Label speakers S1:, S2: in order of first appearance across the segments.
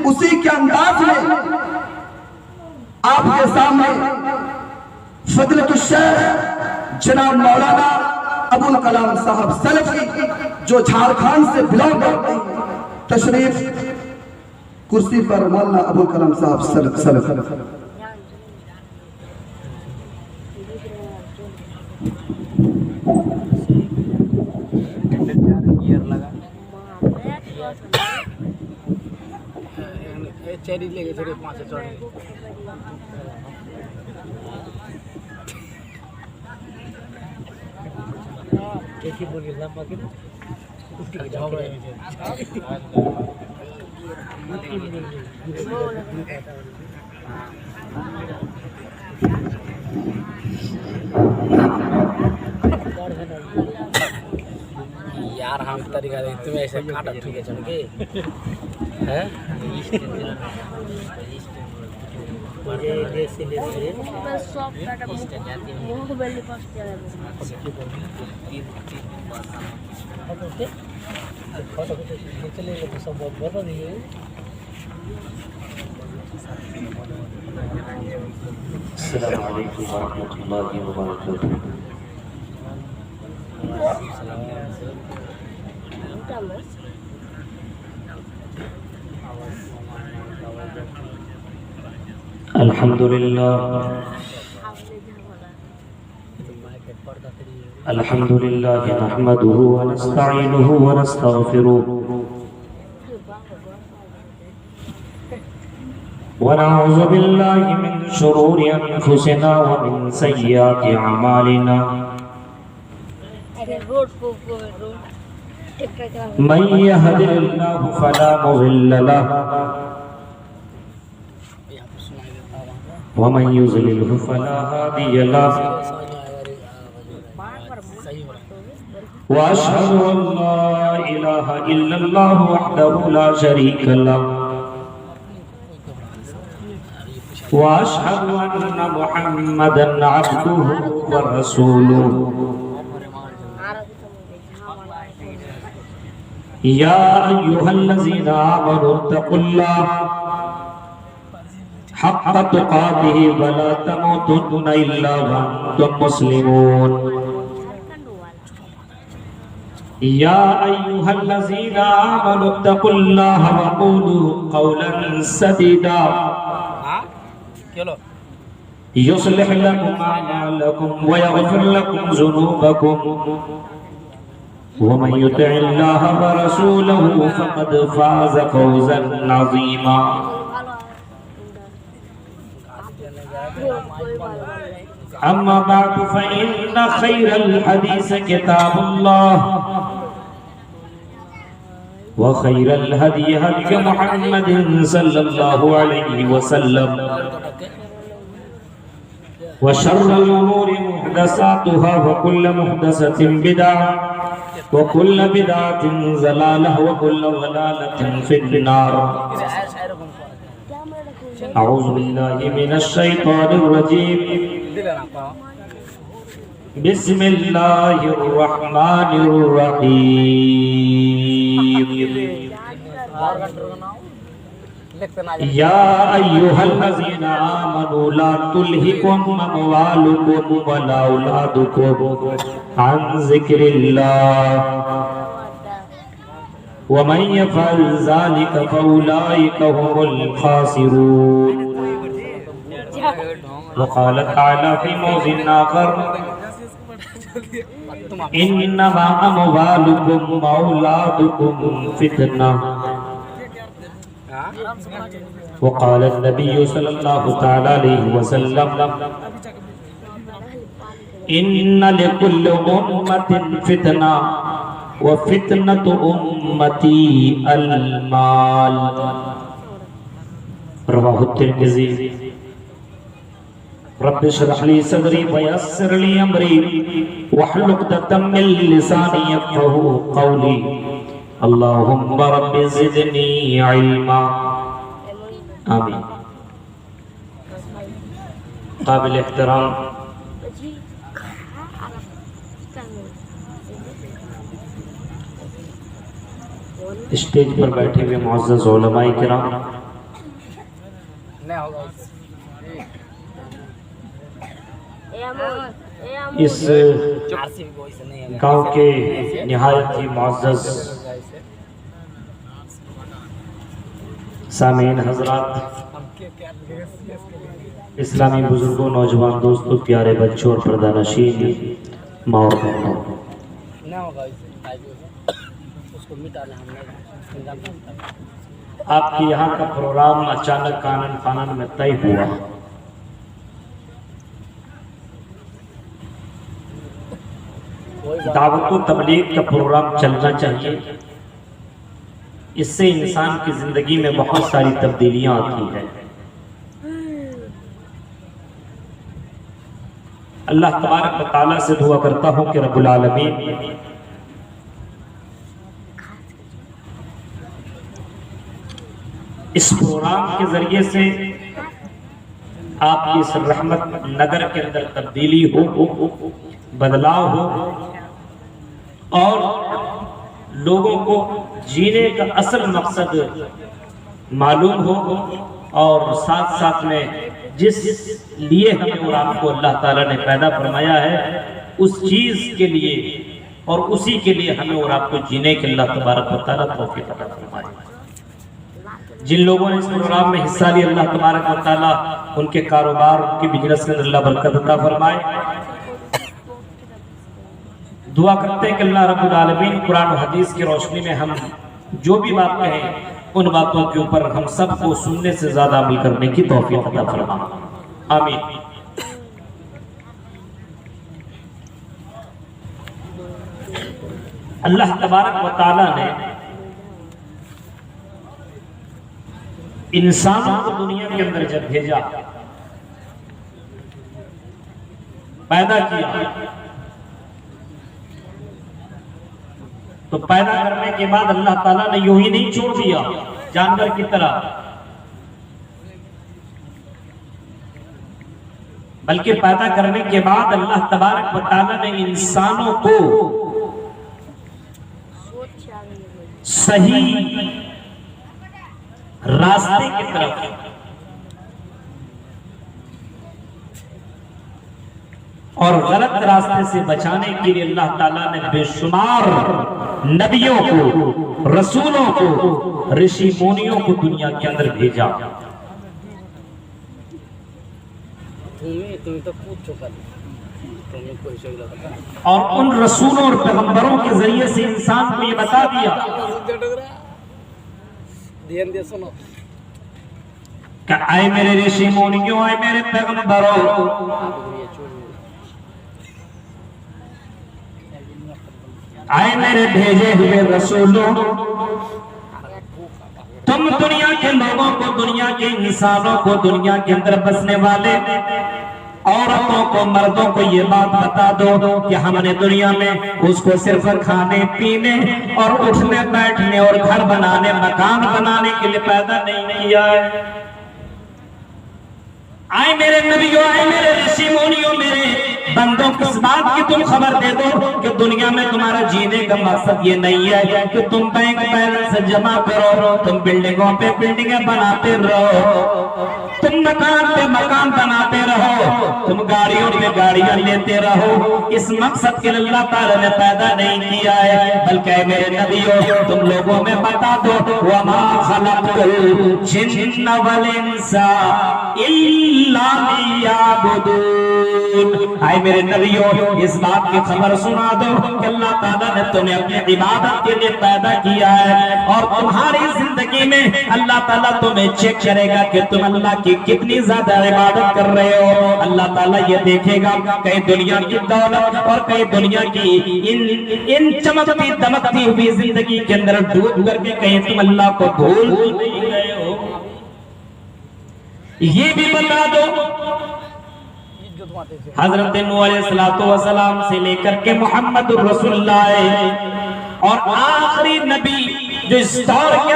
S1: उसी के अंदाज में आपके सामने फजलतुल शेख जनाब मौलाना अबुल कलाम साहब सलफी जो झारखंड से बिलोंग करते हैं, तशरीफ कुर्सी पर मौलाना अबुल कलाम साहब सलफी।
S2: चेरी लेके चले 5 चढ़ एक ही बोल के लंबा के जवाब है यार हम तरीका देख तुम्हें ऐसे काटा ठीक है चल के हैं मुझे जैसे ले बस सब काटा मुंह को बेली पास चला ओके फोटो चले ले सब बता दिए।
S3: अस्सलामु अलैकुम व रहमतुल्लाहि व बरकातुहू। अल्हम्दुलिल्लाह नहमदुहु व नस्तईनुहु व नस्तगफिरुहु व नऊज़ु बिल्लाहि मिन शुरूरि अनफुसिना व मिन सय्यिआति अमालिना मन यहदिहिल्लाहु फला मुज़िल्ल लहु व मन युज़लिलहु फला हादिय लहु व अशहदु अन ला इलाहा इल्लल्लाहु वहदहु ला शरीका लहु व अशहदु अन्न मुहम्मदन अब्दुहु व रसूलुहु। या अय्युहल्लज़ीना आमनू तक़ुल्लाह हक़्क़ तुक़ातिही व ला तमूतुन्ना इल्ला व अंतुम मुस्लिमून। या अय्युहल्लज़ीना आमनू तक़ुल्लाह व क़ूलू क़ौलन सदीदा युस्लिह लकुम अअमालकुम व यग़फिर लकुम ज़ुनूबकुम वमन युतिइल्लाह व रसूलहु फ़क़द फ़ाज़ फ़ौज़न अज़ीमा। अम्मा बअद फ़इन्न ख़ैरल हदीस किताबुल्लाह व ख़ैरल हदी हदी मुहम्मदिन सल्लल्लाहु अलैहि वसल्लम व शर्रल उमूरि मुहदसातुहा व कुल्लु मुहदसतिन बिदअह व कुल्लु बिदअतिन ज़लालह व कुल्लु ज़लालतिन फिन्नार। अऊज़ु बिल्लाहि मिनश शैतानिर रजीम। बिस्मिल्लाहिर रहमानिर रहीम। या अय्युहल्लज़ीना आमनू ला तुल्हिकुम अमवालुकुम वला औलादुकुम अन ज़िक्रिल्लाह व मन यफ़अल ज़ालिका फ़उलाइका हुमुल ख़ासिरून। व क़ाल तआला फ़ी मौज़िन आख़र इन्नमा अमवालुकुम व औलादुकुम फ़ितना। व क़ाल नबी सल्लल्लाहु तआला अलैहि वसल्लम इन्ना लिकुल्लि उम्मतिन फ़ितना व फ़ितनतु उम्मती अल माल। रवाहु तिर्मिज़ी। रब्बि इश्रह ली सदरी व यस्सिर ली अमरी वहलुल उक़दतम मिन लिसानी यफ़क़हू क़ौली। अल्लाहुम्मा रब्बि ज़िदनी इल्मा। आमीन। काबिल एहतराम स्टेज पर बैठे हुए मुअज़्ज़ज़ उलमाए किराम, इस गांव के निहायत ही मुअज़्ज़ज़ सामीन हजरात, इस्लामी बुजुर्गों, नौजवान दोस्तों, प्यारे बच्चों और पर्दानशीन माँ और बहनों, आपके यहाँ का प्रोग्राम अचानक कानन फानन में तय हुआ। दावत व तबलीग का प्रोग्राम चलना चाहिए, इससे इंसान की जिंदगी में बहुत सारी तब्दीलियां आती हैं। अल्लाह तबारक व तआला से दुआ करता हूं कि रब्बुल आलमीन इस प्रोग्राम के जरिए से आपकी इस रहमत नगर के अंदर तब्दीली हो, बदलाव हो और लोगों को जीने का असल मकसद मालूम हो, और साथ साथ में जिस लिए हमें और आपको अल्लाह ताला ने पैदा फरमाया है उस चीज के लिए और उसी के लिए हमें और आपको जीने के अल्लाह तबारक व तआला तौफीक अता फरमाए। जिन लोगों ने इस प्रोग्राम में हिस्सा लिया, अल्लाह तबारक व तआला उनके कारोबार, उनके बिजनेस के अंदर अल्लाह बरकत अता फरमाए। दुआ करते हैं कि अल्लाह रब्बुल आलमीन कुरान और हदीस की रोशनी में हम जो भी बात कहें उन बातों के ऊपर हम सबको सुनने से ज्यादा अमल करने की तौफीक अता फरमाए, आमीन। अल्लाह तबारक व तआला ने इंसानों को दुनिया के अंदर जब भेजा, पैदा किया, तो पैदा करने के बाद अल्लाह ताला ने यूं ही नहीं छोड़ दिया जानवर की तरह, बल्कि पैदा करने के बाद अल्लाह तबारक व तआला ने इंसानों को सही रास्ते की तरफ और गलत रास्ते से बचाने के लिए अल्लाह ताला ने बेशुमार नबियों को, रसूलों को, ऋषि मुनियों को दुनिया के अंदर भेजा। और उन रसूलों और पैगंबरों के जरिए से इंसान को ये बता दिया कि आए मेरे ऋषि मुनियों, आए मेरे पैगंबरों, आए मेरे भेजे हुए रसूलों, तुम दुनिया के लोगों को, दुनिया के इंसानों को, दुनिया के अंदर बसने वाले औरतों को, मर्दों को ये बात बता दो कि हमने दुनिया में उसको सिर्फ खाने पीने और उठने बैठने और घर बनाने, मकान बनाने के लिए पैदा नहीं किया है। आए मेरे नबियों, आए मेरे ऋषि मुनियों, मेरे बंदों को इस बात की तुम खबर दे दो कि दुनिया में तुम्हारा जीने का मकसद ये नहीं है कि तुम बैंक बैलेंस जमा करो, तुम बिल्डिंगों पे बिल्डिंगें बनाते रहो, तुम मकान पे मकान बनाते रहो, तुम गाड़ियों पे गाड़ियां लेते रहो। इस मकसद के लिए अल्लाह ताला ने पैदा नहीं किया है, बल्कि मेरे नबियों तुम लोगों में बता दो, वमा खलक़ुल जिन्ना वल इंसा इल्ला लियअबुदून। आए मेरे नबियों इस बात की खबर सुना दो कि अल्लाह ताला ने तुम्हें अपनी इबादत के लिए पैदा किया है, और तुम्हारी जिंदगी में अल्लाह ताला तुम्हें चेक करेगा कि तुम अल्लाह की कितनी ज्यादा इबादत कर रहे हो। अल्लाह ताला ये देखेगा कहीं दुनिया की दौलत और कहीं दुनिया की इन चमकती दमकती हुई जिंदगी के अंदर डूब करके कहीं तुम अल्लाह को भूल नहीं गए हो। ये भी बता दो हजरत नूह अलैहिस्सलाम से लेकर के मोहम्मद रसूलुल्लाह और आखिरी नबी जो इस दौर के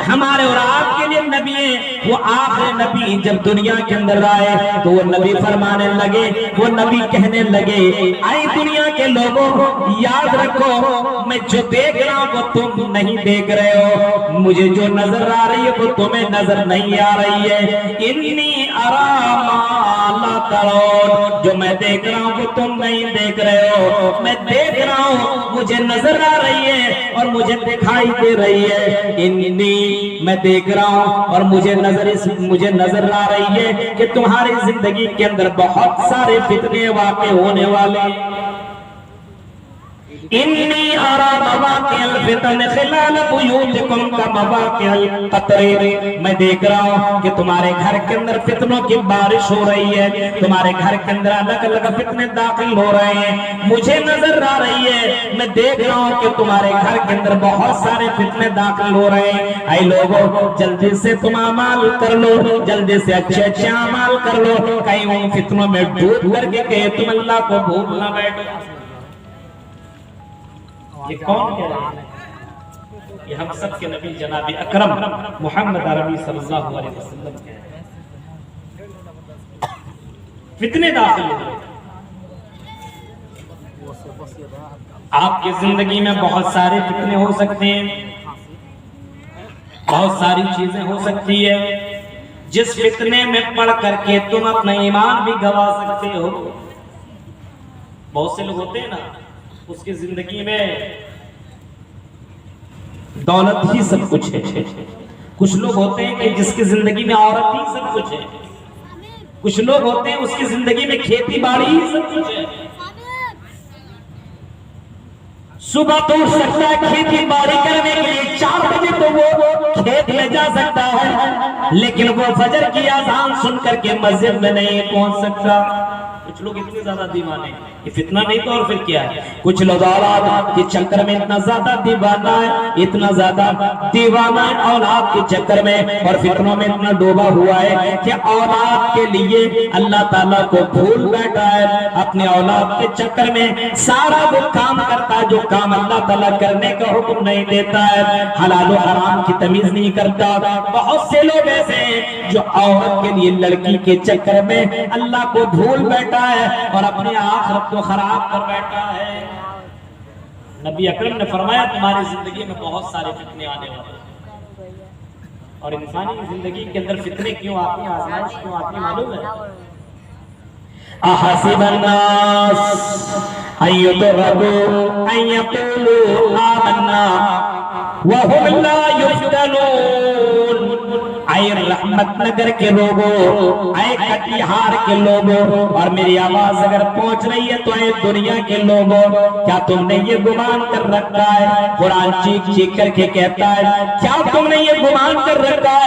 S3: हमारे और आपके लिए नबी है, वो आखिरी नबी जब दुनिया के अंदर आए तो वो नबी फरमाने लगे, वो नबी कहने लगे, आई दुनिया के लोगों याद रखो, मैं जो देख रहा हूं वो तुम नहीं देख रहे हो, मुझे जो नजर आ रही है वो तुम्हें नजर नहीं आ रही है। इन्नी अरामा तरोन, जो मैं देख रहा हूं वो तुम नहीं देख रहे हो, मैं देख रहा हूं मुझे नजर आ रही है और मुझे दिखाई दे रही है। इन्नी, मैं देख रहा हूं और मुझे नजर आ रही है कि तुम्हारी जिंदगी के अंदर बहुत सारे फितने वाक़े होने वाले। इन्नी अरा मवाक़िअल फितन खिलाल बुयूतिकुम का मवाक़िअल क़तरे, मैं देख रहा हूँ कि तुम्हारे घर के अंदर फितनों की बारिश हो रही है, तुम्हारे घर के अंदर अलग अलग फितने दाखिल हो रहे हैं, मुझे नजर आ रही है, मैं देख रहा हूँ कि तुम्हारे घर के अंदर बहुत सारे फितने दाखिल हो रहे हैं। ऐ लोगों, जल्दी से तुम अमाल कर लो, जल्दी से अच्छे अच्छे अमाल कर लो, कहीं उन फितनों में डूब करके कहे तुम अल्लाह को भूल ना बैठो। ये कौन कह रहा है? ये हम सब के नबी जनाब अकरम मोहम्मद अरबी सल्लल्लाहु अलैहि वसल्लम कह रहे हैं। फितने दाखिल हो, आपकी जिंदगी में बहुत सारे फितने हो सकते हैं, बहुत सारी चीजें हो सकती है, जिस फितने में पड़ करके तुम अपना ईमान भी गवा सकते हो। बहुत से लोग होते हैं ना, उसकी जिंदगी में दौलत ही सब कुछ है। कुछ लोग होते हैं कि जिसकी जिंदगी में औरत ही सब कुछ है। कुछ लोग होते हैं उसकी जिंदगी में खेती बाड़ी ही सब कुछ है। सुबह तो उठ सकता है खेती बाड़ी करने के लिए, 4 बजे तो वो खेत में जा सकता है, लेकिन वो फजर की अज़ान सुन करके मस्जिद में नहीं पहुंच सकता। कुछ लोग इतने ज्यादा दीवाने, ये फितना नहीं तो और फिर क्या है। कुछ लोग औलाद के चक्कर में इतना ज्यादा दीवाना है, इतना ज्यादा दीवाना है औलाद के चक्कर में और फितनों में इतना डूबा हुआ है कि औलाद के लिए अल्लाह ताला को भूल बैठा है। अपने औलाद के चक्कर में सारा वो काम करता है जो काम अल्लाह ताला करने का हुक्म नहीं देता है, हलाल और हराम की तमीज नहीं करता। बहुत से लोग ऐसे हैं जो औरत के लिए लड़की के चक्कर में अल्लाह को भूल बैठा है और अपने आखिरत को खराब कर बैठा है। नबी अकरम ने फरमाया तुम्हारी जिंदगी में बहुत सारे फितने आने वाले हैं। और इंसानी जिंदगी के अंदर फितने क्यों आती हैं, आजमाइश क्यों आती है मालूम है? अहसिबन्नास अय्युतरबू अय्यक़ूलू आमन्ना व हुम ला युफ्तनून। आए रहमत नगर के लोगों, आए कटिहार के लोगों, और मेरी आवाज अगर पहुंच रही है तो आए दुनिया के लोगों, क्या तुमने ये गुमान कर रखा है? कुरान चीख चीख करके कहता है, क्या तुमने ये गुमान कर रखा है?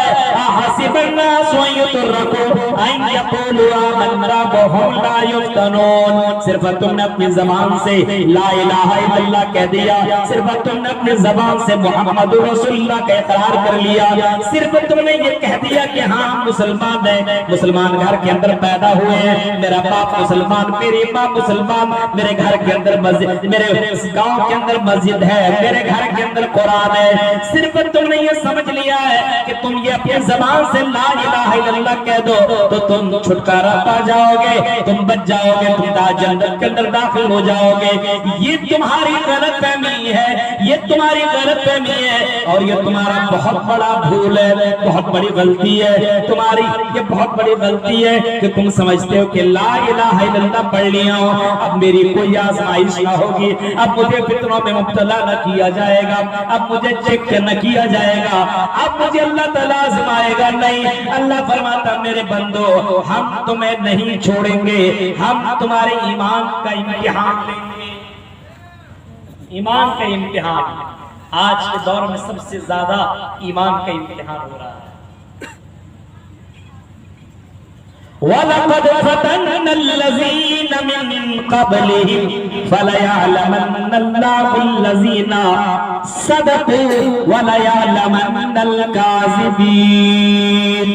S3: सिर्फ तुमने अपनी जबान से ला इलाहा इल्लल्लाह कह दिया, सिर्फ तुमने अपनी जबान से मुहम्मद रसूलुल्लाह का इकरार कर लिया, सिर्फ तुमने ये कह दिया कि हाँ हम मुसलमान हैं, मुसलमान घर के अंदर पैदा हुए हैं, मेरा बाप मुसलमान, मेरी माँ मुसलमान, मेरे घर के अंदर मस्जिद, मेरे गांव के अंदर मस्जिद है, मेरे घर के अंदर कुरान है। सिर्फ तुमने ये समझ लिया है कि तुम ये अपनी जबान से ला इलाहा इल्लल्लाह कह दो तो तुम छुटकारा पा जाओगे, तुम बच जाओगे, तुम जन्नत के अंदर दाखिल हो जाओगे। ये तुम्हारी गलतफहमी है, ये तुम्हारी गलतफहमी है और ये तुम्हारा बहुत बड़ा भूल है, बहुत बड़ी गलती है तुम्हारी। ये बहुत बड़ी गलती है कि तुम समझते हो कि ला इलाहा इल्लल्लाह पढ़ लिया हो, अब मेरी कोई आजमाइश ना होगी, अब मुझे फितनों में मुब्तला न किया जाएगा, अब मुझे चेक न किया जाएगा, अब मुझे अल्लाह ताला आजमाएगा नहीं। अल्लाह फरमाता मेरे बंदो हम तुम्हें नहीं छोड़ेंगे, हम तुम्हारे ईमान का इम्तिहान लेंगे। ईमान का इम्तिहान आज के दौर में सबसे ज्यादा ईमान का इम्तिहान हो रहा है। वलक़द फ़तन्नल्लज़ीना मिन क़ब्लिहिम फ़लयअलमन्नल्लाहुल्लज़ीना सदक़ू वलयअलमन्नल काज़िबीन।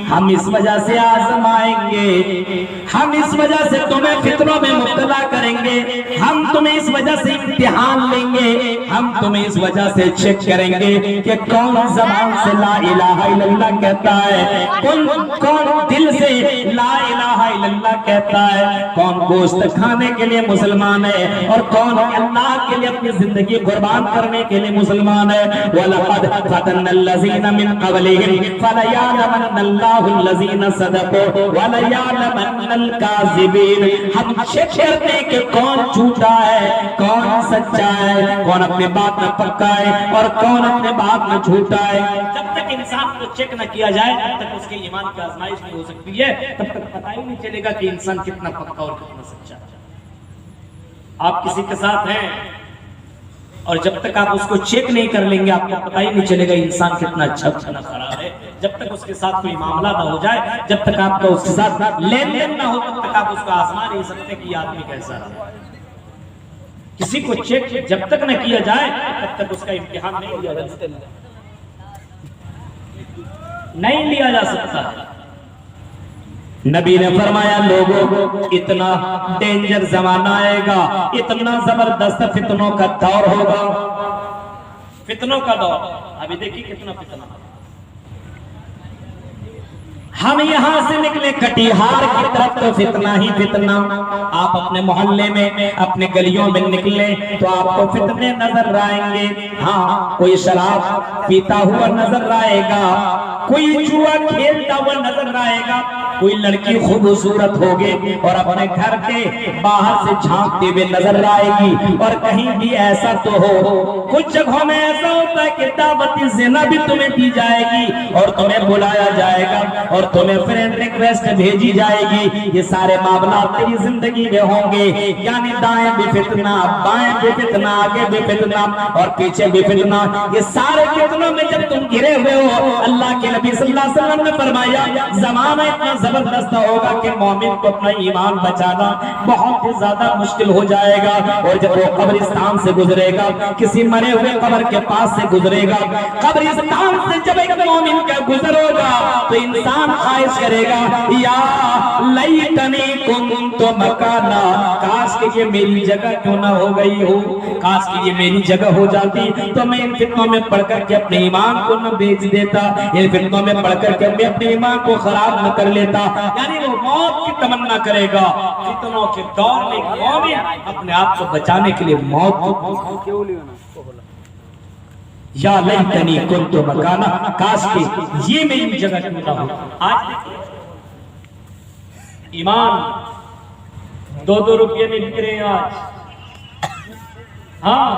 S3: हम इस वजह से आजमाएंगे, हम इस वजह से तुम्हें फितनों में मुब्तला करेंगे, हम तुम्हें इस वजह से इम्तिहान लेंगे, हम तुम्हें इस वजह से चेक करेंगे कि कौन ज़बान से ला इलाहा इल्लल्लाह कहता है, कौन दिल से ला इलाहा इल्लल्लाह कहता है, कौन गोश्त खाने के लिए मुसलमान है और कौन अल्लाह के लिए अपनी जिंदगी कुर्बान करने के लिए मुसलमान है। वलक़द फ़तन्नल्लज़ीना मिन क़ब्लिहिम फलयअलमन्नल्लाहुल्लज़ीना सदक़ू वलयअलमन्नल काज़िबीन। हम चेक करते हैं कि कौन झूठा है, कौन सच्चा है, कौन अपने बात में पक्का है और कौन अपने बात में झूठा है। जब तक इंसान को चेक न किया जाए तब तक उसके ईमान की आजमाइश नहीं हो सकती है, तब तक पता ही नहीं चलेगा कि इंसान कितना पक्का और कितना सच्चा है। आप किसी के साथ हैं और जब तक आप उसको चेक नहीं कर लेंगे आपको पता ही नहीं चलेगा इंसान कितना अच्छा कितना खराब है। जब तक उसके साथ कोई मामला ना हो जाए, जब तक आपका उसके साथ लेन देन ना हो, तब तक आप उसको आजमा नहीं सकते कि आदमी कैसा है। किसी को चेक जब तक न किया जाए तब तक उसका इम्तिहान नहीं लिया जा सकता, नहीं लिया जा सकता। नबी ने फरमाया लोगों इतना डेंजर जमाना आएगा, इतना जबरदस्त फितनों का दौर होगा, फितनों का दौर। अभी देखिए कितना फितना। हम यहां से निकले कटिहार की तरफ तो फितना ही फितना। आप अपने मोहल्ले में अपने गलियों में निकले तो आपको फितने नजर आएंगे। हाँ, कोई शराब पीता हुआ नजर आएगा, कोई जुआ खेलता हुआ नजर आएगा, कोई लड़की खूबसूरत होगी और अपने घर के बाहर से झांकते हुए नजर आएगी। और कहीं भी ऐसा तो हो, कुछ जगहों में ऐसा होता है कि दावती ज़िना भी तुम्हें दी जाएगी और तुम्हें बुलाया जाएगा और तुम्हें फ्रेंड रिक्वेस्ट भेजी जाएगी। ये सारे मामला तेरी जिंदगी में होंगे, यानी दाएं भी फितना, बाएं भी फितना, आगे भी फितना और पीछे भी फितना। ये सारे फितनों में जब तुम घिरे हुए हो, अल्लाह के नबी सल्लल्लाहु अलैहि वसल्लम ने फरमाया जमाना इतना जबरदस्त होगा कि मोमिन को अपना ईमान बचाना बहुत ही ज्यादा मुश्किल हो जाएगा। और जब वो कब्रिस्तान से गुजरेगा, किसी मरे हुए कब्र के पास से गुजरेगा, कब्रिस्तान से जब एक मोमिन का गुजर होगा तो इंसान ख्वाहिश करेगा या लैतनी कुन्तु मकाना, काश कि ये मेरी जगह क्यों ना हो गई हो, काश कि ये मेरी जगह हो जाती तो मैं इन फितनों में पढ़कर के अपने ईमान को न बेच देता, इन फितनों में पढ़कर के मैं अपने ईमान को खराब न कर लेता। यानी वो मौत की तमन्ना करेगा। फितनों के दौर में मोमिन अपने आप को बचाने के लिए मौत या लैतनी कुन्तु मकाना, काश कि ये मेरी जगह क्यों ना हो। आज देखिए ईमान 2-2 रुपये में बिक रहे हैं आज। हाँ,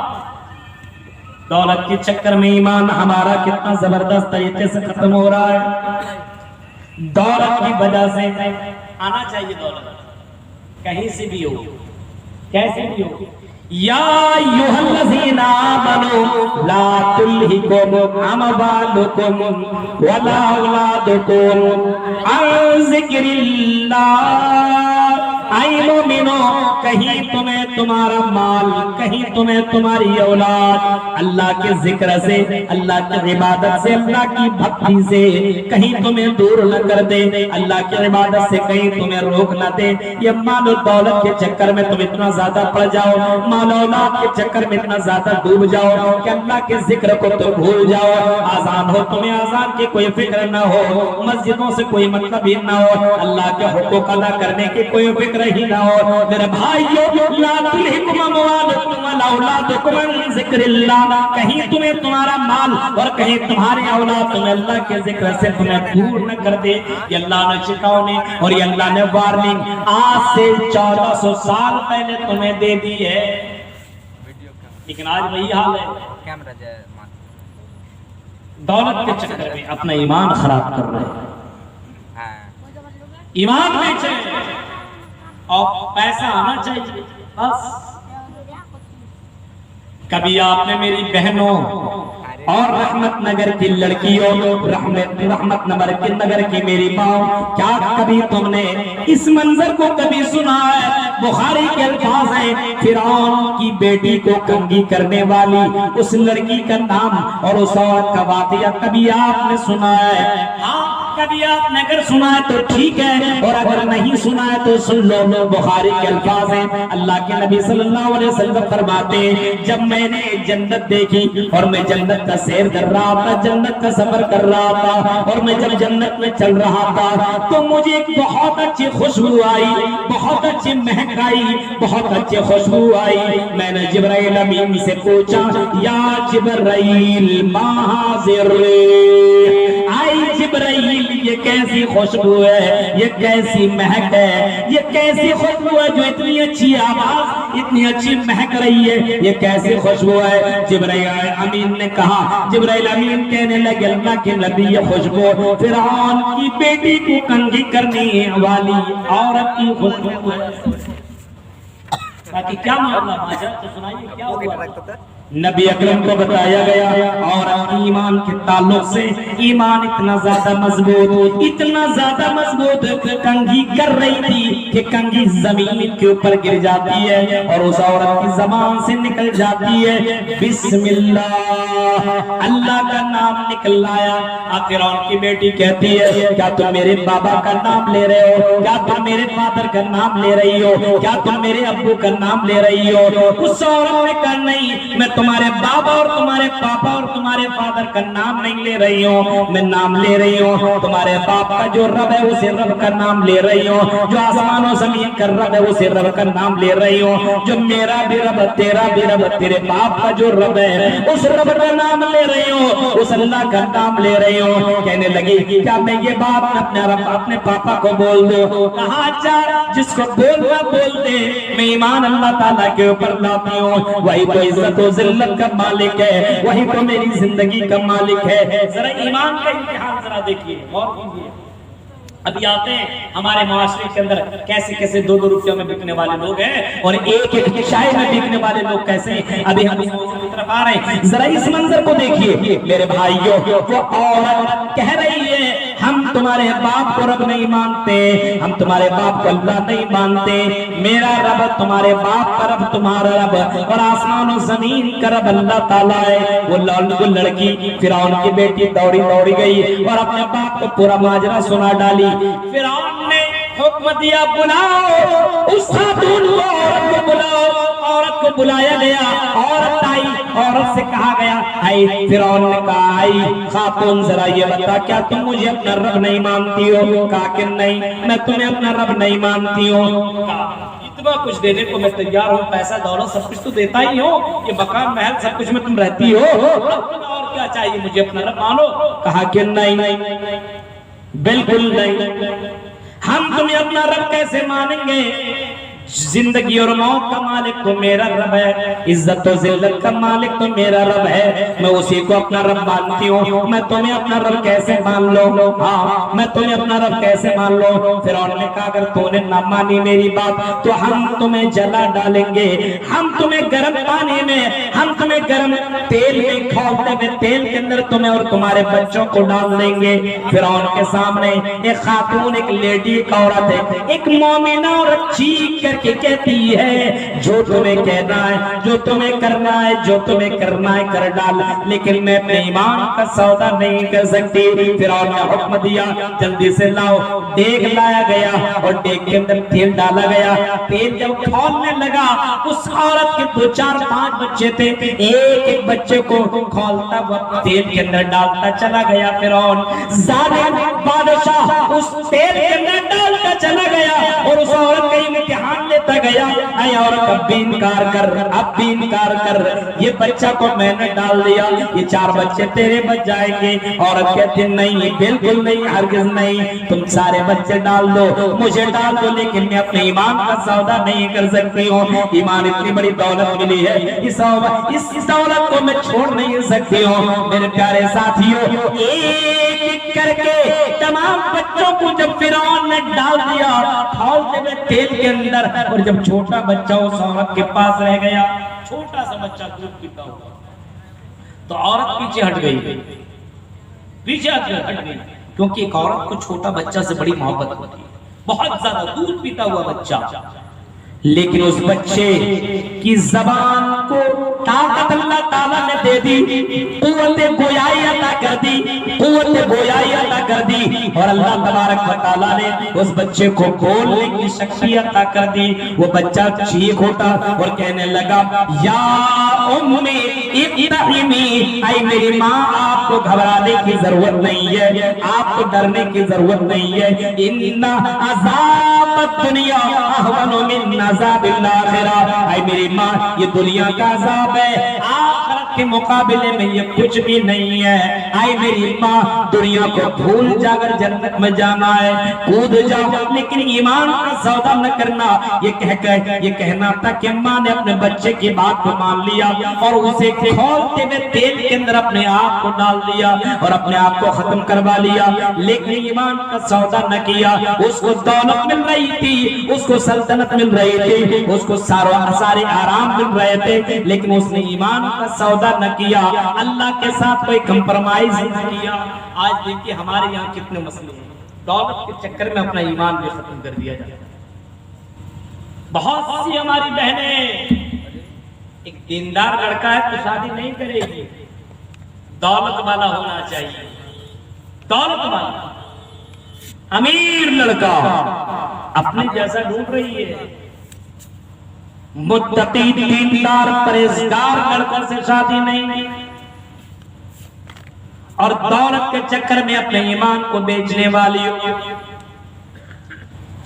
S3: दौलत के चक्कर में ईमान हमारा कितना जबरदस्त तरीके से खत्म हो रहा है। दौलत की वजह से आना चाहिए, दौलत कहीं से भी हो, कैसे भी हो। या अय्युहल्लज़ीना आमनू ला तुल्हिकुम अमवालुकुम वला औलादुकुम अन ज़िक्रिल्लाह। आई मोमिनो, कहीं तुम्हें तुम्हारा माल, कहीं तुम्हें तुम्हारी औलाद अल्लाह के जिक्र से, अल्लाह की इबादत से, अल्लाह की भक्ति से कहीं तुम्हें दूर न कर दे, अल्लाह की इबादत से कहीं तुम्हें रोक न दे। ये माल और दौलत के चक्कर में तुम इतना ज्यादा पड़ जाओ, माल औलाद के चक्कर में इतना ज्यादा डूब जाओ कि अल्लाह के जिक्र को तुम भूल जाओ। आजान हो, तुम्हें आजान की कोई फिक्र न हो, मस्जिदों से कोई मतलब ही न हो, अल्लाह के हुक्म अदा करने की कोई फिक्र ही ना हो। मेरे भाइयों, ला तुल्हिकुम अमवालुकुम वला औलादुकुम अन ज़िक्रिल्लाह, कहीं तुम्हें तुम्हारा माल और कहीं तुम्हारे औलाद तुम्हें अल्लाह के जिक्र से तुम्हें दूर न कर दे। ये अल्लाह ने चेतावनी और ये अल्लाह ने वार्निंग आज से 1400 साल पहले तुम्हें दे दी है, लेकिन आज वही हाल है। दौलत के चक्कर में अपना ईमान खराब कर रहे हैं, ईमान बेचे और पैसा आना चाहिए बस। कभी आपने मेरी बहनों और रहमत नगर की लड़कियों, रहमत नगर की मेरी माँ, क्या कभी तुमने इस मंजर को कभी सुना है बुखारी के अल्फाज हैं, फिरौन की बेटी को कंगी करने वाली उस लड़की का नाम और उस औरत का वाकया कभी आपने सुना है? हाँ, कभी आपने अगर सुना है तो ठीक है, और अगर नहीं सुना है तो सुन लो। बुखारी के अल्फाज हैं, अल्लाह के नबी सल्लल्लाहु अलैहि वसल्लम फरमाते हैं, जब मैंने जन्नत देखी और मैं जन्नत का सैर कर रहा था, जन्नत का सफर कर रहा था, और मैं जब जन्नत में चल रहा था तो मुझे एक बहुत अच्छी खुशबू आई, बहुत अच्छी महक आई, बहुत अच्छी खुशबू आई। मैंने जिब्राइल अमीन से पूछा, या जिब्राइल मा हाज़िर, आई जिब्राइल ये कैसी खुशबू है, ये कैसी महक है, ये कैसी खुशबू है जो इतनी अच्छी आवाज, इतनी अच्छी महक रही है, ये कैसी खुशबू है? जिब्राइल अमीन ने कहा, जिब्राइल अमीन कहने लगे, अल्लाह के नबी ये खुशबू फिरौन की बेटी को कंगी करने वाली औरत की खुशबू है। बाकी क्या मामला माजरा तो सुनाइए, क्या हुआ? नबी अकरम को बताया गया, और ईमान के ताल्लुक से ईमान इतना ज्यादा मजबूत, इतना ज्यादा मजबूत, कंघी कर रही थी कि कंघी जमीन के ऊपर गिर जाती है और उस औरत की जबान से निकल जाती है बिस्मिल्लाह, अल्लाह का नाम निकल आया। फिरौन की बेटी कहती है, क्या तुम मेरे बाबा का नाम ले रहे हो? क्या तुम मेरे फादर का नाम ले रही हो? क्या तुम मेरे अब्बू का नाम ले रही हो? उस औरत ने कहा, नहीं, मैं तुम्हारे बाबा और तुम्हारे पापा और तुम्हारे फादर का नाम नहीं ले रही हूँ, मैं नाम ले रही हूँ तुम्हारे बाप का जो रब है उसे रब का नाम ले रही हूँ, जो आसमानों जमीन का रब है उसे रब का नाम ले रही हूँ, जो मेरा भी रब, तेरा भी रब, तेरे बाप का जो रब है उस रब का नाम ले रही हूँ, उस अल्लाह का नाम ले रही हूँ। कहने लगी, क्या मैं ये बात अपने रब, अपने पापा को बोल दूं? कहा, अच्छा, जिसको बोलना बोल दे, मैं ईमान अल्लाह ताला के ऊपर लाती हूँ, वही तो इज्जत और जिल्लत का मालिक है, वही तो मेरी जिंदगी का मालिक है। जरा ईमान का इम्तिहान जरा देखिए, गौर कीजिए। अभी आते हैं हमारे माशरे के अंदर कैसे कैसे 2-2 रुपयों में बिकने वाले लोग हैं और एक चाय में बिकने वाले लोग कैसे हैं। अभी हम इस मौजूद की तरफ आ रहे हैं, जरा इस मंजर को देखिए मेरे भाइयों। वो औरत कह रही है, हम तुम्हारे बाप को रब नहीं मानते, हम तुम्हारे बाप को अल्लाह नहीं मानते, मेरा रब तुम्हारे बाप का रब तुम्हारा रब और आसमान और जमीन का रब अल्लाह ताला है। वो लड़की फिरौन की बेटी दौड़ी दौड़ी गई और अपने बाप को पूरा माजरा सुना डाली। फिरौन ने हुक्म दिया, बुलाओ उस खातून को, औरत को बुलाओ। औरत को बुलाया गया, औरत आई, औरत से कहा गया, आई। फिरौन ने कहा, आई खातून जरा ये बता, क्या तुम मुझे अपना रब नहीं मानती हो? कहा कि नहीं, मैं तुम्हें अपना रब नहीं मानती हूँ। इतना कुछ देने को मैं तैयार हूँ, पैसा दौलत सब कुछ तो देता ही हो, ये मकान महल सब कुछ में तुम रहती हो, और क्या चाहिए, मुझे अपना रब मानो। कहा कि नहीं नहीं, बिल्कुल नहीं, हम तुम्हें अपना रब कैसे मानेंगे? जिंदगी और मौत का मालिक तो मेरा रब है, इज्जत और जिल्लत का मालिक तो मेरा रब है, मैं उसी को अपना रब मानती हूँ। मैं तुम्हें अपना रब कैसे मान लो? हाँ, मैं तुम्हें अपना रब कैसे मान लो? फिरौन ने कहा, अगर तूने ना मानी मेरी बात तो हम तुम्हें जला डालेंगे, हम तुम्हें गर्म पानी में, हम तुम्हें गर्म तेल में, खौलते हुए तेल के अंदर तुम्हें और तुम्हारे बच्चों को डाल देंगे। फिरौन के सामने एक खातून, एक लेडी, एक औरत है, एक मोमिना औरत चीख कर के कहती है, जो तुम्हें कहना है, जो तुम्हें करना है, जो तुम्हें करना है कर डाल, लेकिन मैं अपने ईमान का सौदा नहीं कर सकती। फिरौन ने हुक्म दिया, जल्दी से लाओ। देग लाया गया और देग के अंदर तेल डाला गया। तेल जब खौलने लगा, उस औरत के 2, 4, 5 बच्चे थे, एक एक बच्चे को खौलता हुआ तेल के अंदर डालता चला गया। फिरौन जालिम बादशाह उस तेल के अंदर डालता चला गया और उस औरत का इम्तिहान लेता गया। ऐ औरत, अब भी इनकार कर, अब भी इनकार कर, ये बच्चा को मैंने डाल दिया, ये 4 बच्चे तेरे बच जाएंगे। औरत कहती, नहीं, बिल्कुल नहीं, हरगिज नहीं, तुम सारे बच्चे डाल दो, मुझे डाल दो, लेकिन मैं अपने ईमान का सौदा नहीं कर सकती हूँ। ईमान इतनी बड़ी दौलत मिली है, इस दौलत को मैं छोड़ नहीं सकती हूँ। मेरे प्यारे साथियों, एक एक करके तमाम बच्चों को जब फिरौन ने डाल दिया खौलते हुए तेल के अंदर, और जब छोटा बच्चा उस औरत के पास रह गया, छोटा सा बच्चा दूध पीता हुआ, तो औरत पीछे हट गई, पीछे हट गई, क्योंकि एक औरत को छोटा बच्चा से बड़ी मोहब्बत होती है, बहुत ज्यादा। दूध पीता हुआ बच्चा, लेकिन उस बच्चे की जबान को ताकत अल्लाह ताला ने दे दी, कुव्वत गोयाई अता कर दी, कुव्वत गोयाई अता कर दी। और अल्लाह तबारक व तआला ने उस बच्चे को बोलने की शक्ति अता कर दी। वो बच्चा चीख उठा और कहने लगा, या उम्मी इब्ताहिमी, ऐ मेरी माँ आपको घबराने की जरूरत नहीं है, आपको डरने की जरूरत नहीं है। इन्ना अज़ाब दुनिया अहवनु मिन अज़ाबिल आखिरह, ऐ मेरी माँ ये दुनिया का अज़ाब है, आखिरत के मुकाबले में ये कुछ भी नहीं है। ऐ मेरी माँ दुनिया को भूल जाकर जन्नत में जाना है, कूद जाओ, लेकिन ईमान का सौदा न करना। ये कहकर ये कहना था कि माँ ने अपने बच्चे की बात को मान लिया और उसे खोलते हुए तेल के अंदर अपने आप को डाल दिया और अपने आप को खत्म करवा लिया, लेकिन ईमान का सौदा न किया। उसको दौलत मिल रही थी, उसको सल्तनत मिल रही थी, उसको सारे आराम मिल रहे थे, लेकिन उसने ईमान का सौदा न किया, अल्लाह के साथ कोई कंप्रोमाइज न किया। आज देखिए हमारे यहाँ कितने मसले हैं, दौलत के चक्कर में अपना ईमान भी खत्म कर दिया जाता है। बहुत सी हमारी बहनें, एक दीनदार लड़का है तो शादी नहीं करेगी, दौलत वाला होना चाहिए, दौलत वाला अमीर लड़का अपने जैसा ढूंढ रही है। मुत्तकी दीनदार परहेजगार लड़कों से शादी नहीं, और दौलत के चक्कर में अपने ईमान को बेचने वाली हो।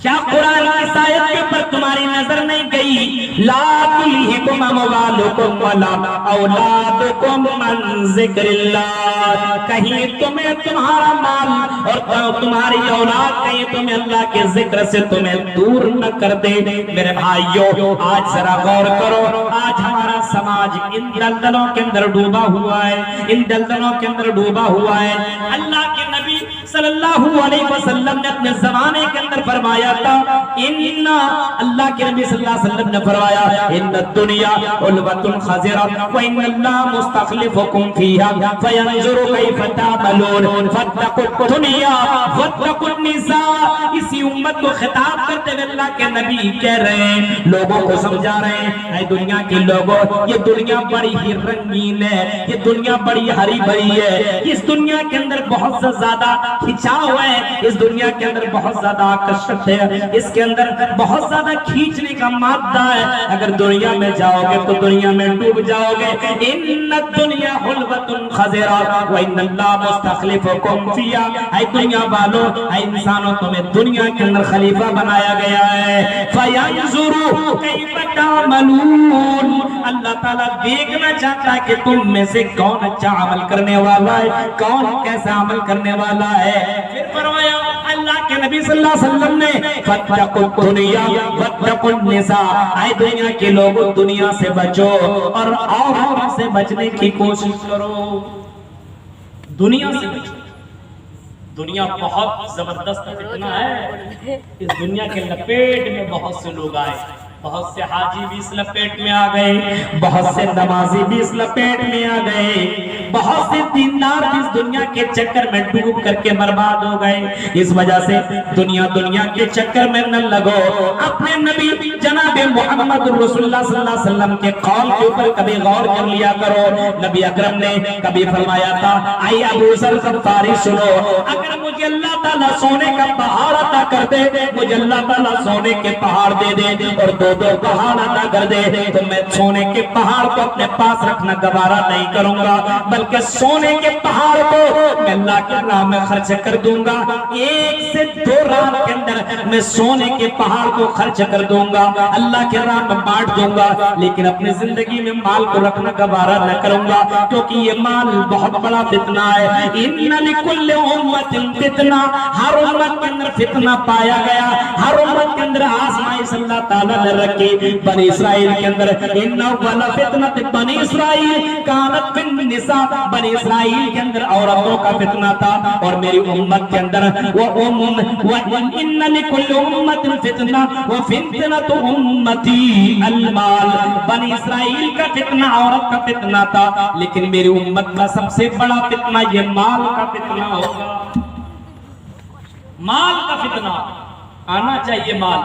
S3: क्या कुरान की आयत के ऊपर तुम्हारी नजर नहीं गई? ला तुल्हिकुम अमवालुकुम वला औलादुकुम अन ज़िक्रिल्लाह, कहीं तुम्हें तुम्हारा माल और तुम्हारी औलाद कहीं तुम्हें अल्लाह के जिक्र से तुम्हें दूर न कर दे। मेरे भाइयों, आज जरा गौर करो, आज हमारा समाज इन दलदलों के अंदर डूबा हुआ है, इन दलदलों के अंदर डूबा हुआ है। अल्लाह के नबी सल्लल्लाहु अलैहि वसल्लम ने अपने जमाने के अंदर फरमाया था, इन्ना, अल्लाह के नबी सल्लल्लाहु अलैहि वसल्लम ने फरमाया, इन्ना दुनिया उल्वतुन खज़िरा व इन्नल्लाह मुस्तखलिफुकुम फीहा फयंजुरु कैफ़ तामलून फत्तकुद दुनिया वत्तकुन निसा। इसी उम्मत को खिताब करते हुए अल्लाह के नबी कह रहे हैं, लोगों को समझा रहे हैं, ऐ दुनिया के लोगों, ये दुनिया बड़ी ही रंगीन है, ये दुनिया बड़ी हरी भरी है, इस दुनिया के अंदर बहुत से ज्यादा खिंचाव है, इस दुनिया के अंदर बहुत ज्यादा आकर्षक है, इसके अंदर बहुत ज्यादा खींचने का मादा है। अगर दुनिया में जाओगे तो दुनिया में डूब जाओगे। इन्ना दुनिया हुल्वतुन खज़िरा व इन्नल्लाह मुस्तखलिफुकुम फिहा, ऐ दुनिया वालों, ऐ इंसानों, तुम्हें दुनिया के अंदर खलीफा बनाया गया है। फयंजुरु कैफ़ तामलून, अल्लाह ताला देखना चाहता है कि तुम में से कौन अच्छा अमल करने वाला है, कौन कैसा अमल करने वाला है। फिर फरमाया अल्लाह के नबी सल्लल्लाहु अलैहि वसल्लम ने, फत्तकुद दुनिया वत्तकुन निसा, ऐ दुनिया के लोगों, दुनिया से बचो और औरतों से बचने की कोशिश करो। दुनिया से बचो, दुनिया बहुत जबरदस्त फितना है। इस दुनिया के लपेट में बहुत से लोग आए, बहुत से हाजी भी इस लपेट में आ गए, बहुत से नमाजी भी इस लपेट में आ गए, बहुत से दीनदार भी इस दुनिया के चक्कर में डूब करके बर्बाद हो गए। इस वजह से दुनिया के चक्कर में न लगो। अपने नबी जनाब मोहम्मद रसूलुल्लाह सल्लल्लाहु अलैहि वसल्लम के कौल के ऊपर कभी गौर कर लिया करो। नबी अकरम ने कभी फरमाया था, आई अबू ज़र ग़फ़ारी सुनो, अगर मुझे अल्लाह ताला सोने का पहाड़ अता कर दे, मुझे अल्लाह ताला सोने के पहाड़ दे दे और दो पहाड़ अता कर दे, तो मैं सोने के पहाड़ को अपने पास रखना गवारा नहीं करूंगा, बल्कि सोने के पहाड़ को मैं अल्लाह के राह में खर्च कर दूंगा। 1 से 2 रात के अंदर मैं सोने के पहाड़ को खर्च कर दूंगा, अल्लाह के राह में बांट दूंगा, लेकिन अपनी जिंदगी में माल को रखना गवारा न करूंगा, क्योंकि ये माल बहुत बड़ा फितना है। इन्ना लिकुल्लि उम्मतिन फितना, हर उम्मत के अंदर फितना पाया गया, हर उम्मत के अंदर आज़माइश अल्लाह ताला ने रखी। बनी इस्राइल के अंदर इन्ना वाला फितनत बनी इस्राइल कानत फिन निसा, बनी इस्राइल के अंदर औरतों का फितना था, और मेरी उम्मत के अंदर वो इन्ना लिकुल्लि उम्मतिन फितना व फितनतु उम्मती अलमाल, बनी इस्राइल का फितना औरत का फितना था, लेकिन मेरी उम्मत का सबसे बड़ा फितना ये माल का फितना होगा। माल का फितना आना चाहिए, माल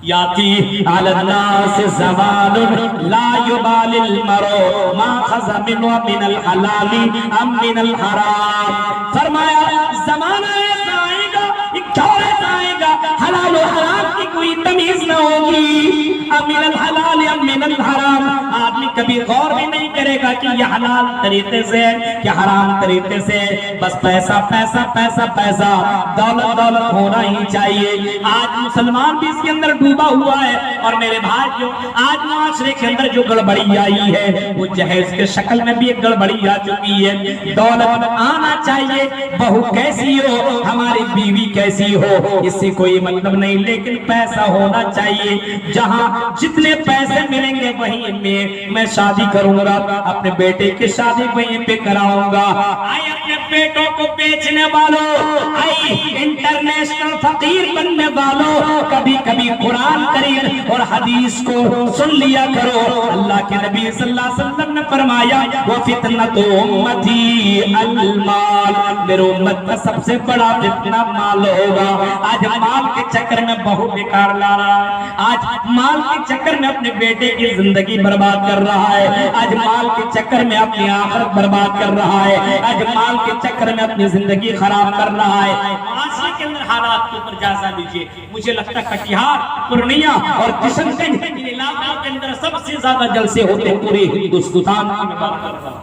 S3: याती अलन्नास ज़मानुन ला युबालिल मरो मा खज़ा मिनल हलाली अम मिनल हराम। फरमाया ज़माना ऐसा आएगा, एक दौर ऐसा आएगा, हलाल और हराम की कोई तमीज न होगी। अम मिनल हलाल अम मिनल हराम, आदमी कभी गौर भी नहीं करेगा कि यह हलाल तरीके से कि हराम तरीके से, बस पैसा पैसा पैसा पैसा, दौलत दौलत होना ही चाहिए। आज मुसलमान भी इसके अंदर डूबा हुआ है। और मेरे भाइयों, आज माशरे के अंदर जो गड़बड़ी आई है वो जहेज के शक्ल में भी एक गड़बड़ी आ चुकी है। दौलत आना चाहिए, बहू कैसी हो, हमारी बीवी कैसी हो, इससे कोई मतलब नहीं, लेकिन पैसा होना चाहिए। जहां जितने पैसे मिलेंगे वहीं में मैं शादी करूंगा, अपने बेटे की शादी वहीं पे कराऊंगा। आई अपने बेटों को बेचने वालों, आई इंटरनेशनल फकीर बनने वालों, कभी कभी कुरान करीम और हदीस को सुन लिया करो। अल्लाह के नबी सल्लल्लाहु अलैहि वसल्लम ने फरमाया वो फितनतु उम्मती अल-माल, मेरे उम्मत का सबसे बड़ा फितना माल होगा। आज माल के चक्कर में बहुत बेकार ला रहा है, आज माल के चक्कर में अपने बेटे की जिंदगी बर्बाद कर रहा है, आज माल के चक्कर में अपनी आखिरत बर्बाद कर रहा है, आज माल के चक्कर में अपनी जिंदगी खराब कर रहा है। माशरे के अंदर हालात के ऊपर जायजा लीजिए। मुझे लगता है कटिहार, पूर्णिया और किशनगंज इन इलाकों के अंदर सबसे ज्यादा जलसे होते हैं पूरे हिंदुस्तान की मैं बात कर रहा हूं,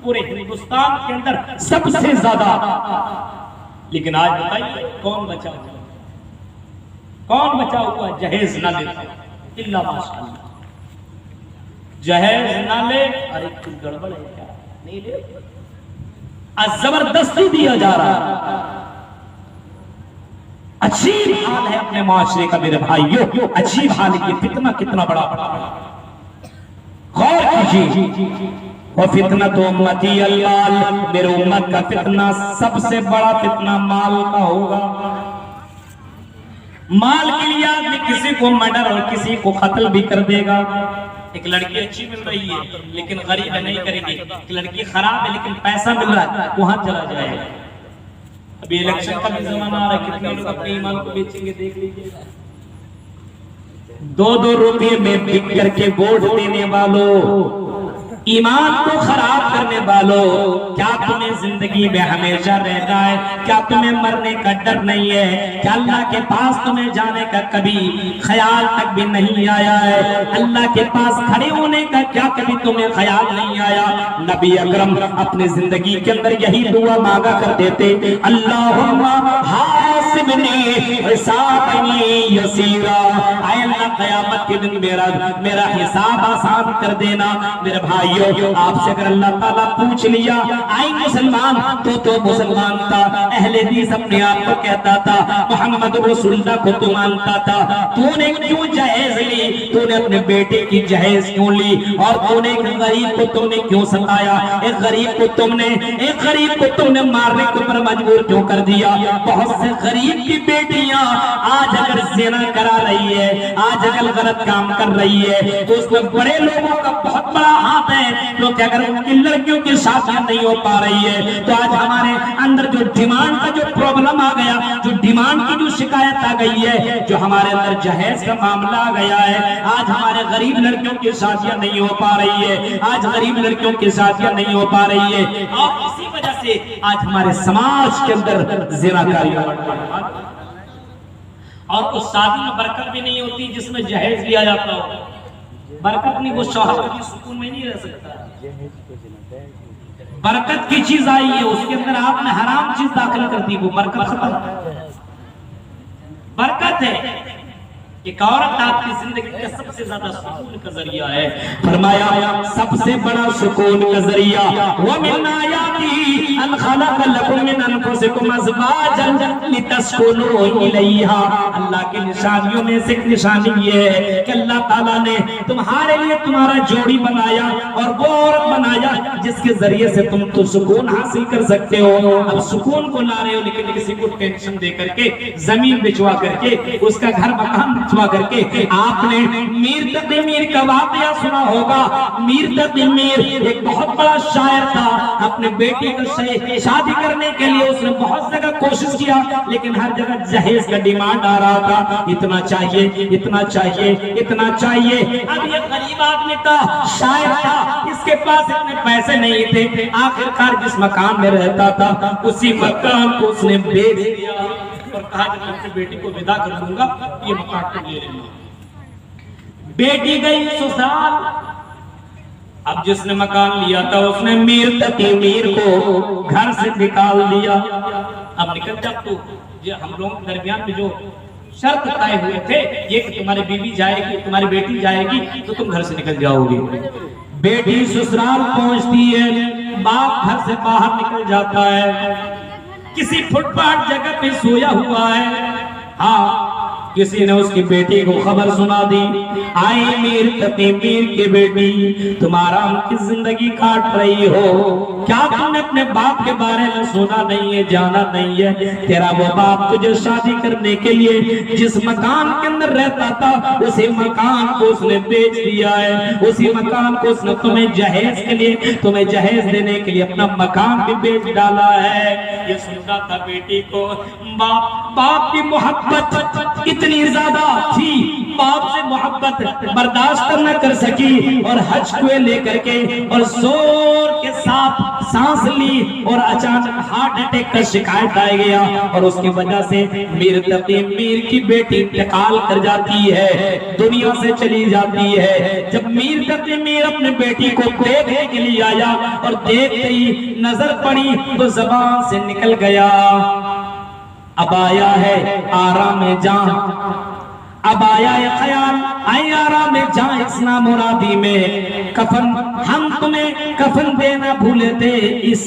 S3: पूरे हिंदुस्तान के अंदर सबसे ज्यादा। लेकिन आज बताइए कौन बचा हुआ, कौन बचा हुआ जहेज ना लेता, इल्ला माशाअल्लाह। जहेज ना ले, अरे कुछ गड़बड़ है क्या, नहीं ले, आज जबरदस्ती दिया जा रहा है। अजीब हाल है अपने माशरे का मेरे भाइयों, अजीब हाल है। फितना कितना बड़ा गौर कीजिए। और फितना तो उम्मती अल-माल, मेरे उम्मत का फितना सबसे बड़ा फितना माल का होगा। माल के लिए आदमी किसी को मर्डर और किसी को कत्ल भी कर देगा। एक लड़की अच्छी मिल रही है लेकिन गरीब नहीं करेगी, एक लड़की खराब है लेकिन पैसा मिल रहा है, वहां चला जाएगा। अभी इलेक्शन का भी जमाना आ रहा है, कितने लोग अपने ईमान को बेचेंगे देख लीजिए। 2-2 रुपये में बिक करके वोट देने वालों, ईमान को खराब करने वालों, क्या तुम्हें जिंदगी में हमेशा रहना है? क्या तुम्हें मरने का डर नहीं है? क्या अल्लाह के पास तुम्हें जाने का कभी ख्याल तक भी नहीं आया है? अल्लाह के पास खड़े होने का क्या कभी तुम्हें ख्याल नहीं आया? नबी अकरम अपनी जिंदगी के अंदर यही दुआ मांगा करते थे, अल्लाहुम्मा हासिबनी हिसाबनी यसीरा, ऐ अल्लाह क़यामत के दिन मेरा हिसाब आसान कर देना। मेरे भाइयों, आपसे अगर अल्लाह ताला पूछ लिया, आई मुसलमान तो मुसलमान था, अहले हदीस अपने आप को कहता था, मोहम्मद रसूलुल्लाह को तो मानता था, तूने क्यों जहेज ली? तूने अपने बेटे की जहेज क्यों ली? और तूने एक गरीब को तुमने क्यों सताया? एक गरीब को तुमने मारने के ऊपर मजबूर क्यों कर दिया? बहुत से गरीब की बेटियां आज अगर ज़िना करा रही है, आज अगर गलत काम कर रही है, तो उसमें बड़े लोगों का बहुत बड़ा हाथ है। तो क्या अगर उनकी लड़कियों की शादियां नहीं हो पा रही है, तो आज हमारे अंदर जो डिमांड का जो प्रॉब्लम आ गया, जो डिमांड की जो शिकायत आ गई है, जो हमारे अंदर जहेज का मामला आ गया है, आज हमारे गरीब लड़कियों की शादियां नहीं हो पा रही है, आज गरीब लड़कियों की शादियां नहीं हो पा रही है, और इसी वजह से आज हमारे समाज के अंदर ज़िनाकारी और उस शादी में बरकत भी नहीं होती जिसमें जहेज लिया जाता हो। बरकत नहीं, वो शौहर की सुकून में नहीं रह सकता। बरकत की चीज आई है, उसके अंदर आपने हराम चीज दाखिल कर दी, वो बरकत खत्म। बरकत है एक औरत आपकी जिंदगी का सबसे ज्यादा सुकून का जरिया है। फरमाया सबसे बड़ा सुकून का जरिया व मिन आयाती अन खलक़ लकुम मिन अनफुसिकुम अज़वाजन लितस्कुनू इलैहा। अल्लाह की निशानियों में से एक निशानी ये है कि अल्लाह ताला ने तुम्हारे लिए तुम्हारा जोड़ी बनाया और वो औरत बनाया जिसके जरिए से तुम तो सुकून हासिल कर सकते हो। अब सुकून को ला रहे हो लेकिन किसी को टेंशन दे करके, जमीन बिचवा करके, उसका घर मकान फतवा करके आपने मीर तकी मीर का वाकया सुना होगा। मीर तकी मीर एक बहुत बड़ा शायर था। अपने बेटी को शादी करने के लिए उसने बहुत जगह कोशिश किया, लेकिन हर जगह जहेज का डिमांड आ रहा था, इतना चाहिए, इतना चाहिए, इतना चाहिए। अब ये गरीब आदमी था, शायर था, इसके पास इतने पैसे नहीं थे। आखिरकार जिस मकान में रहता था उसी मकान को उसने बेच दिया और कहा कि मैं अपनी बेटी को विदा कर दूंगा, ये मकान को ले लेना। बेटी गई ससुराल। अब जिसने मकान लिया था उसने मीर तकी मीर को घर से निकाल दिया। अब निकल जा तू, ये हम लोगों के दरमियान में जो शर्त तय हुए थे ये कि तुम्हारी बीवी जाएगी, तुम्हारी बेटी जाएगी तो तुम घर से निकल जाओगे। बेटी ससुराल पहुंचती है, बाप घर से बाहर निकल जाता है, किसी फुटपाथ जगह पे सोया हुआ है। हाँ, किसी ने उसकी बेटी को खबर सुना दी, आई मीर तकी मीर की बेटी, तुम आराम की जिंदगी काट रही हो, क्या तुमने अपने बाप के बारे में सुना नहीं है, जाना नहीं है? तेरा वो बाप तुझे शादी करने के लिए जिस मकान के अंदर रहता था उसी मकान को उसने बेच दिया है, उसी मकान को उसने तुम्हें जहेज के लिए, तुम्हें जहेज देने के लिए अपना मकान भी बेच डाला है। ये सुनता था बेटी को। बाप की मोहब्बत इतनी ज्यादा थी, बाप से मोहब्बत बर्दाश्त न कर सकी और हज कुएं लेकर के और जोर के साथ सांस ली और अचानक हार्ट अटैक का शिकायत आ गया और उसकी वजह से मीर तकी मीर की बेटी इंतकाल कर जाती है, दुनिया से चली जाती है। जब मीर तकी मीर अपने बेटी को देखने के लिए आया और देखते ही नजर पड़ी तो जबान से निकल गया, अब आया है आराम जान, अब आया है ख्याल, आए आराम जान इस नामुरादी में। कफन हम तुम्हें कफन देना भूले थे इस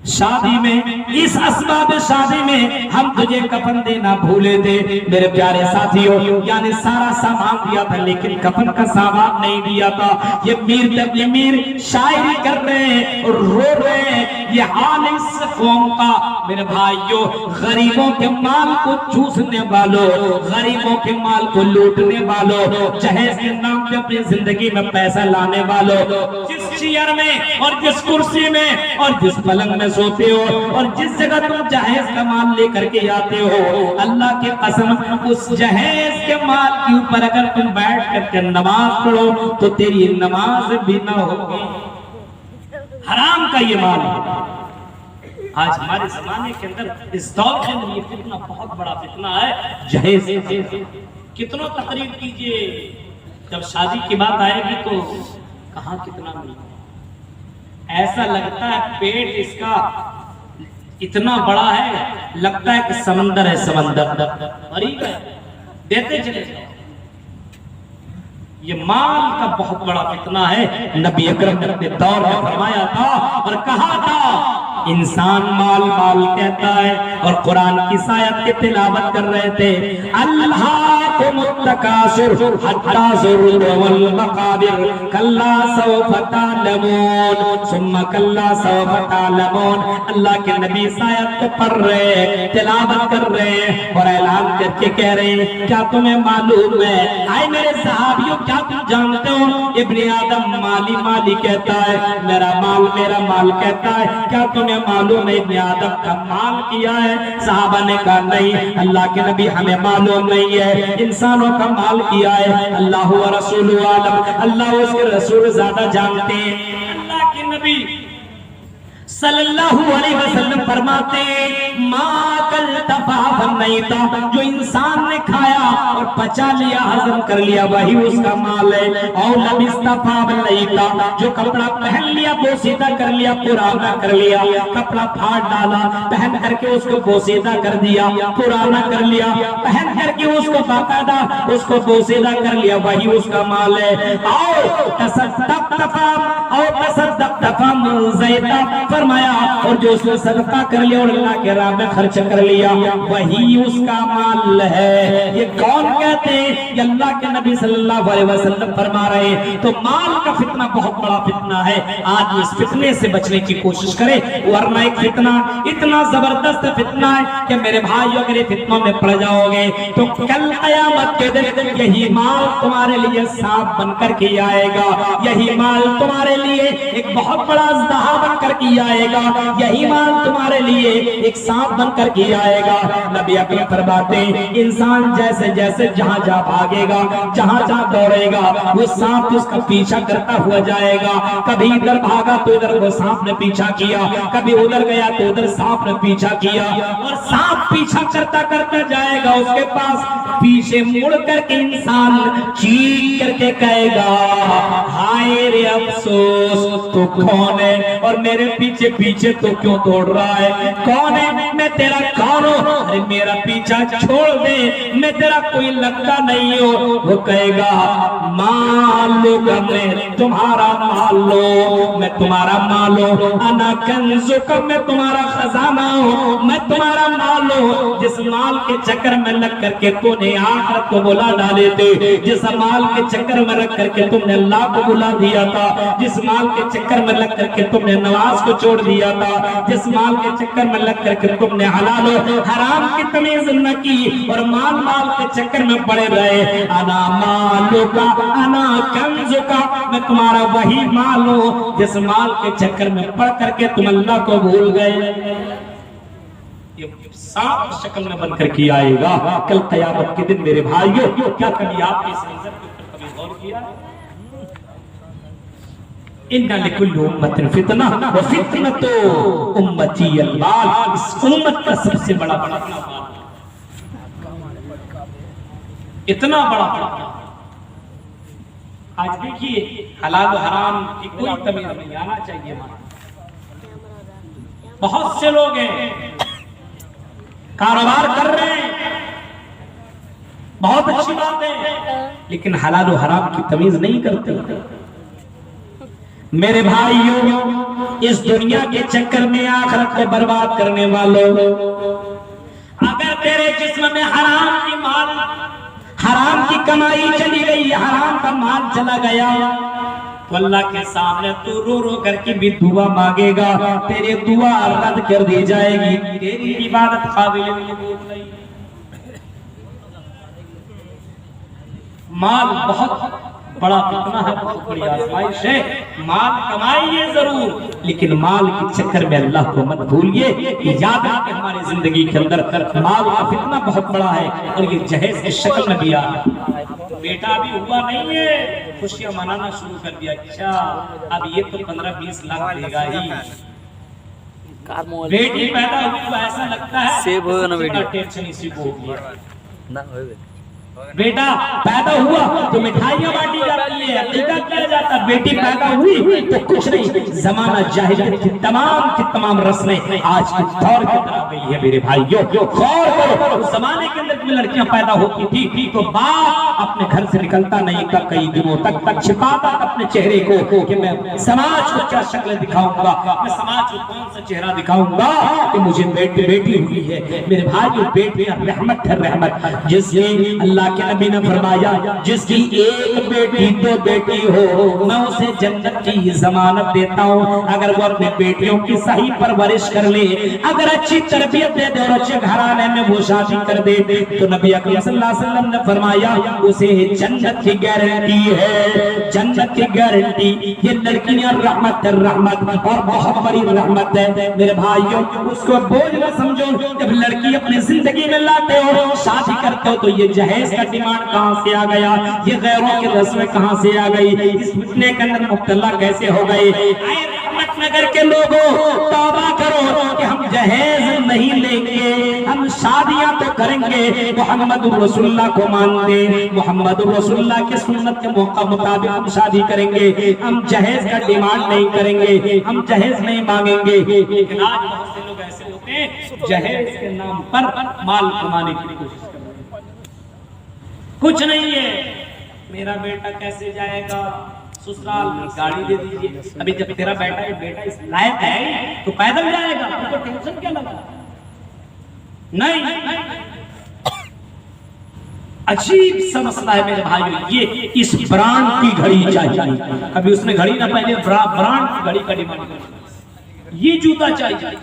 S3: शादी में, इस असबाब शादी में हम तुझे कफन देना भूले थे। मेरे प्यारे साथियों, यानी सारा सामान दिया था लेकिन कफन का सामान नहीं दिया था। ये मीर तकी मीर शायरी कर रहे हैं और रो रहे हैं। ये हाल इस कौम का मेरे भाइयों, गरीबों के माल को चूसने वालों, गरीबों के माल को लूटने वालों, जहेज के नाम पे अपनी जिंदगी में पैसा लाने वालों, जिस चेयर में और जिस कुर्सी में और जिस पलंग में सोते हो और जिस जगह तुम जहेज का माल लेकर के आते हो, अल्लाह की कसम उस जहेज के माल के ऊपर अगर तुम बैठ करके नमाज पढ़ो तो तेरी नमाज भी ना होगी। हराम का ये माल है। आज हमारे जमाने के अंदर इस दौर के अंदर ये फितना बहुत बड़ा फितना है, जहेज। कितनों तकरीर कीजिए, जब शादी की बात आएगी तो कहाँ कितना मिलेगा। ऐसा लगता है पेट इसका इतना बड़ा है, लगता है कि समंदर है, समंदर गरीब है, देते चले जाओ। ये माल का बहुत बड़ा फितना है। नबी अकरम ने अपने दौर में फरमाया था और कहा था, इंसान माल माल कहता है। और कुरान की आयत की तिलावत कर रहे थे, अल्लाह को मुत्तकासुर हत्ता ज़ुरुल मकाबिर कल्ला सौफ तालमून सुम्मा कल्ला सौफ तालमून। अल्लाह के नबी आयत को पढ़ रहे, तिलावत कर रहे और ऐलान करके कह रहे हैं, क्या तुम्हें मालूम है, आए मेरे सहाबियों, क्या तुम जानते हो, इब्ने आदम माली माली कहता है, मेरा माल कहता है, क्या तुम्हें मालूम है इब्ने आदम का माल किया है? सहाबा ने कहा नहीं अल्लाह के नबी, हमें मालूम नहीं है, इंसानों का माल किया है। अल्लाह व रसूलु आलम, अल्लाह उसके रसूल ज्यादा जानते हैं। अल्लाह के नबी सल्लल्लाहु अलैहि वसल्लम फरमाते हैं, माँ कल तफाफन नहीं था, जो इंसान ने खाया और पचा लिया, हजम कर लिया, वही उसका माल है। और लबिस्तफाफन नहीं था, जो कपड़ा पहन लिया, बोसीदा कर लिया, पुराना कर लिया, कपड़ा फाड़ डाला, पहन करके उसको बोसीदा कर दिया, पुराना कर लिया, पहन करके उसको बाकायदा उसको बोसीदा कर लिया, वही उसका माल है। और तसद्दक तफाफ और तसद्दक़ फमज़ैता, फरमाया और जो उसने सदका कर लिया और अल्लाह के राह में खर्च कर लिया वही उसका माल है। ये कौन कहते हैं? ये अल्लाह के नबी सल्लल्लाहु अलैहि वसल्लम फरमा रहे हैं। तो माल का फितना बहुत बड़ा फितना है। आज इस फितने से बचने की कोशिश करें, वरना एक फितना इतना जबरदस्त फितना है कि मेरे भाई अगर ये फितनों में पड़ जाओगे तो कल क़यामत के दिन यही माल तुम्हारे लिए सांप बनकर के आएगा, यही माल तुम्हारे लिए एक बहुत बड़ा अज़दहा बनकर के आएगा, यही माल तुम्हारे लिए एक सांप बनकर के आएगा। नबी अकरम फरमाते हैं इंसान जैसे जैसे जहां जहां भागेगा, जहां जहां दौड़ेगा, वो सांप उसका पीछा करता हुआ जाएगा। कभी इधर भागा तो इधर वो सांप ने पीछा किया, कभी उधर गया तो उधर सांप ने पीछा किया, और सांप पीछा करता करता जाएगा। उसके पास पीछे मुड़ करके इंसान चीख करके कहेगा हाय रे अफसोस, तो कौन है और मेरे पीछे पीछे तो क्यों दौड़ रहा है? कौन है? मैं तेरा कौन हूं? अरे मेरा पीछा छोड़ दे, मैं तेरा कोई लगता नहीं हो। वो कहेगा मान लो, मैं तुम्हारा मान लो, मैं तुम्हारा मान लो, अना कंजुका, मैं तुम्हारा खजाना हूं, मैं तुम्हारा मान लो। जिस माल के चक्कर में लग करके तूने आखिरत को बुला डाले थे, जिस माल के चक्कर में लग करके तुमने अल्लाह को बुला दिया था, जिस माल के चक्कर में लग करके तुमने नमाज को छोड़ दिया था, जिस माल के चक्कर में लग करके तुमने हलाल और हराम की तमीज न की और माल के चक्कर में पड़े रहे, अना मालो का अना कंजो का, मैं तुम्हारा वही माल हूं जिस माल के चक्कर में पड़ करके तुम अल्लाह को भूल गए। ये सांप शक्ल में बनकर के आएगा कल क़यामत के दिन। मेरे भाइयों, क्या कभी आपने इस मंजर के ऊपर कभी गौर किया? इन्ना लिकुल्लि उम्मतिन फितना व फितनतु उम्मती अल-माल। इस उम्मत का सबसे बड़ा फितना इतना बड़ा फितना। आज देखिए हलाल और हराम की कोई तमीज नहीं आना चाहिए। बहुत से लोग हैं कारोबार कर रहे हैं, बहुत अच्छी बात है, लेकिन हलाल और हराम की तमीज नहीं करते। मेरे भाइयों, इस दुनिया के चक्कर में आखिरत को बर्बाद करने वालों, अगर तेरे जिस्म में हराम की माल, हराम की कमाई चली गई, हराम का माल चला गया, तो अल्लाह के सामने तू रो रो करके भी दुआ मांगेगा, तेरी दुआ रद्द कर दी जाएगी, तेरी इबादत काबिल नहीं। माल बहुत बड़ा फितना है, बहुत बड़ी आजमाइश है। माल कमाइए जरूर, लेकिन माल के चक्कर में अल्लाह को मत भूलिए। याद है कि हमारी जिंदगी के अंदर माल का फितना बहुत बड़ा है, और ये जहेज की शक्ल में भी आ बेटा भी हुआ नहीं है, खुशियां मनाना शुरू कर दिया। अच्छा अब ये तो 15-20 लाख देगा ही। बेटी पैदा हुई तो ऐसा लगता है सेब हो ना, बेटी टेंशन इसी को हो गया ना। बेटा पैदा हुआ तो मिठाइयां बांटी जाती है, अकीका किया जाता है। बेटी पैदा हुई तो कुछ नहीं, जमाना जाहिलियत की तमाम रस्में आज के दौर की तरफ गई है। मेरे भाइयों गौर करो, उस जमाने के अंदर में लड़कियां पैदा होती थी तो बाप अपने घर से निकलता नहीं था, कई दिनों तक छिपाता अपने चेहरे को कि मैं समाज को क्या शक्ल दिखाऊंगा, मैं समाज को कौन सा चेहरा दिखाऊंगा कि मुझे बेटी हुई है। मेरे भाइयों, बेटियां रहमत है, रहमत। जिसने अल्लाह के नबी ने फरमाया जिसकी एक बेटी दो बेटी हो, मैं उसे जन्नत की जमानत देता हूँ। अगर वो अपने बेटियों की सही परवरिश कर ले, अगर अच्छी तरबियत दे दे और अच्छे घराने में वो शादी कर दे, तो नबी अकरम सल्लल्लाहु अलैहि वसल्लम ने फरमाया उसे जन्नत की गारंटी है, जन्नत की गारंटी। ये लड़कियां रहमत है, रहमत और बहुत बड़ी रहमत है। मेरे भाइयों, उसको बोझ न समझो। जब लड़की अपनी जिंदगी में लाते हो, शादी करते हो, तो ये जहेज का डिमांड कहां से आ गया, ये गैरों की रस्में कहां से आ गई, इस फितने के अंदर मुब्तला कैसे हो गए। रहमतनगर के लोगों, तौबा करो कि हम जहेज नहीं लेंगे, हम शादियां तो करेंगे, मुहम्मदुर रसूलुल्लाह को मानते, मुहम्मदुर रसूलुल्लाह के सुन्नत के मुताबिक हम शादी करेंगे, हम जहेज का डिमांड नहीं करेंगे, हम जहेज नहीं मांगेंगे। लेकिन आज बहुत से लोग ऐसे होते हैं जहेज के नाम पर माल कमाने की कोशिश करते हैं। कुछ नहीं है, मेरा बेटा कैसे जाएगा, ससुराल में गाड़ी दे दीजिए। अभी जब तेरा बेटा इस लायक है तो पैदल जाएगा, तुमको टेंशन क्या लगा? नहीं, अजीब सा मसला है मेरे भाइयों। ये इस ब्रांड की घड़ी चाहिए। कभी उसने घड़ी ना पहने, ब्रांड की घड़ी का डिमांड करे। ये जूता चाहिए,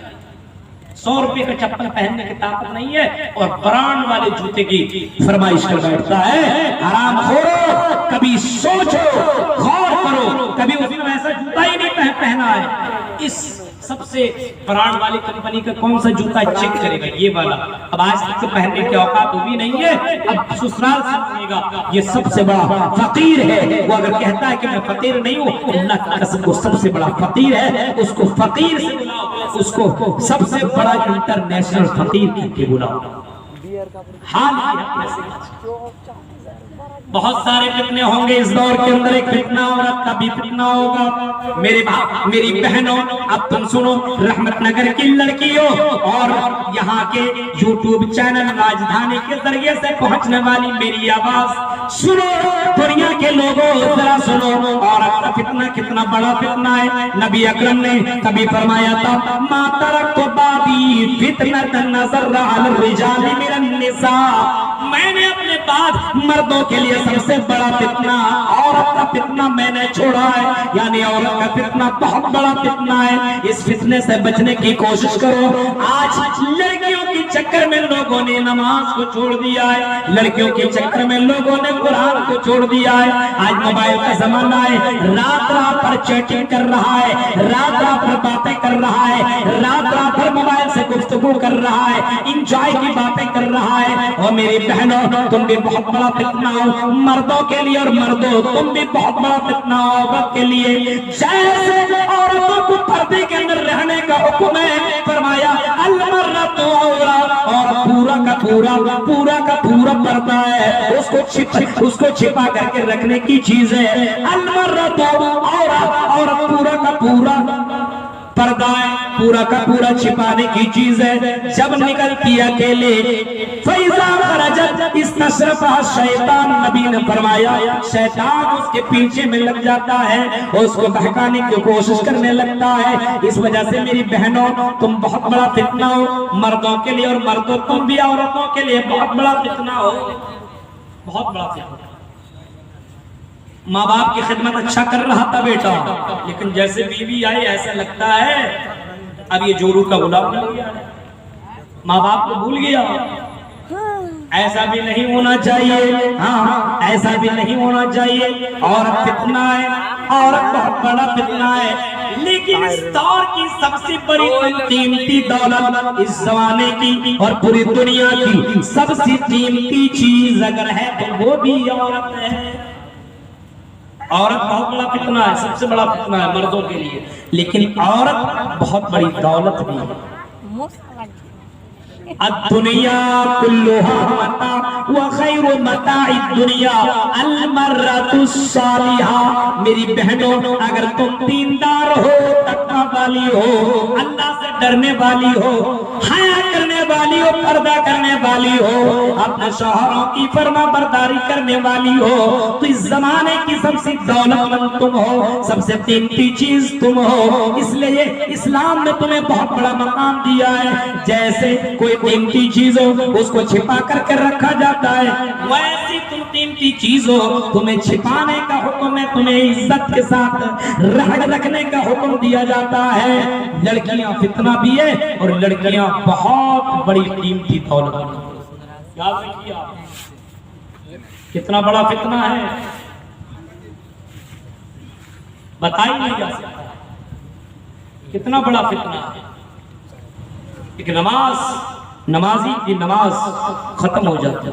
S3: 100 रुपए का चप्पल पहनने की ताकत नहीं है और ब्रांड वाले जूते की फरमाइश कर बैठता है। आराम खोरो, कभी सोचो, गौर करो, कभी उसने ऐसा जूता ही नहीं पहना है। इस सबसे ब्रांड वाली कंपनी का कौन सा जूता चेक करेगा? ये वाला। अब आज तक तो पहनने की औकात भी नहीं है, अब ससुराल से सुनेगा ये सबसे बड़ा फकीर है। वो अगर कहता है कि मैं फकीर नहीं हूँ, अल्लाह की कसम को सबसे बड़ा फकीर है, उसको फकीर से बुलाओ, उसको सबसे बड़ा इंटरनेशनल फकीर करके बुलाओ। बहुत सारे फितने होंगे इस दौर के अंदर। एक फितना औरत का भी फितना होगा। मेरी बहनों, अब तुम सुनो, रहमतनगर की लड़कियों और यहाँ के YouTube चैनल राजधानी के जरिए से पहुंचने वाली मेरी आवाज सुनो। दुनिया के लोगों जरा सुनो, औरत का फितना कितना बड़ा फितना है। नबी अकरम ने कभी फरमाया था, मा तरक्तु बादी फितनतन नज़र अल रिजाल मिनन निसा। मैंने अपने बाद मर्दों के लिए सबसे बड़ा फितना औरत का फितना मैंने छोड़ा है। यानी औरत का फितना बहुत बड़ा फितना है। इस फितने से बचने की कोशिश करो। आज लड़कियों के चक्कर में लोगों ने नमाज को छोड़ दिया है, लड़कियों के चक्कर में लोगों ने कुरान को छोड़ दिया है। आज मोबाइल का जमाना है, रात रात भर चैटिंग कर रहा है, रात रात भर बातें कर रहा है, रात रात भर मोबाइल से गुफ्तगू कर रहा है, इंजॉय की बातें कर रहा है। और मेरी बहनों, तुम भी बहुत बड़ा फितना हो मर्दों के लिए, और मर्दों तुम भी बहुत बड़ा फितना हो औरत के लिए। जैसे औरतों को पर्दे के अंदर रहने का हुक्म है, फरमाया अल-मर्अतु औरा, और पूरा का पूरा पर्दा है, उसको छिपा करके रखने की चीज है। अल-मर्अतु औरा, और पूरा का पूरा पर्दा है, पूरा का पूरा छिपाने की चीज है। जब निकलती अकेले, फैज़ा खरजत इस्तशरफा शैतान, नबी ने फरमाया शैतान उसके पीछे में लग जाता है, उसको बहकाने की कोशिश करने लगता है। इस वजह से मेरी बहनों, तुम बहुत बड़ा फितना हो मर्दों के लिए, और मर्दों तुम भी औरतों के लिए बहुत बड़ा फितना हो, बहुत बड़ा फितना। माँ बाप की खिदमत अच्छा कर रहा था बेटा, लेकिन जैसे बीवी आई ऐसा लगता है अब ये जोरू का गुलाम बन गया, माँ बाप को भूल गया। ऐसा भी नहीं होना चाहिए। हाँ, ऐसा भी नहीं होना चाहिए। औरत फितना है, औरत बहुत बड़ा फितना है। लेकिन इस दौर की सबसे बड़ी कीमती दौलत इस जमाने की और पूरी दुनिया की सबसे कीमती चीज अगर है तो वो भी औरत है। औरत बहुत बड़ा फितना है, सबसे बड़ा फितना है मर्दों के लिए, लेकिन औरत बहुत बड़ी दौलत भी है। दुनिया कुल्लुहा मता व खैरु मताइद दुनिया अल-मर्अतु सालिहा। मेरी बहनों, अगर तुम दीनदार हो, तकवा वाली हो, अल्लाह से डरने वाली हो, हया करने वाली हो, पर्दा करने वाली हो, अपने शौहरों की फरमा बरदारी करने वाली हो, तो इस जमाने की सबसे दौलतमंद तुम हो, सबसे कीमती चीज तुम हो। इसलिए इस्लाम ने तुम्हें बहुत बड़ा मकाम दिया है। जैसे कोई कीमती चीज हो उसको छिपा करके रखा जाता है, वैसी तुम कीमती चीज हो, तुम्हें छिपाने का हुक्म है, तुम्हें इज्जत के साथ रखने का हुक्म दिया जाता है। लड़कियां फितना भी है और लड़कियां बहुत बड़ी कीमती दौलत। याद रखिए कितना बड़ा फितना है, बताई नहीं जा सकता कितना बड़ा फितना है। एक नमाजी की नमाज खत्म हो जाती है,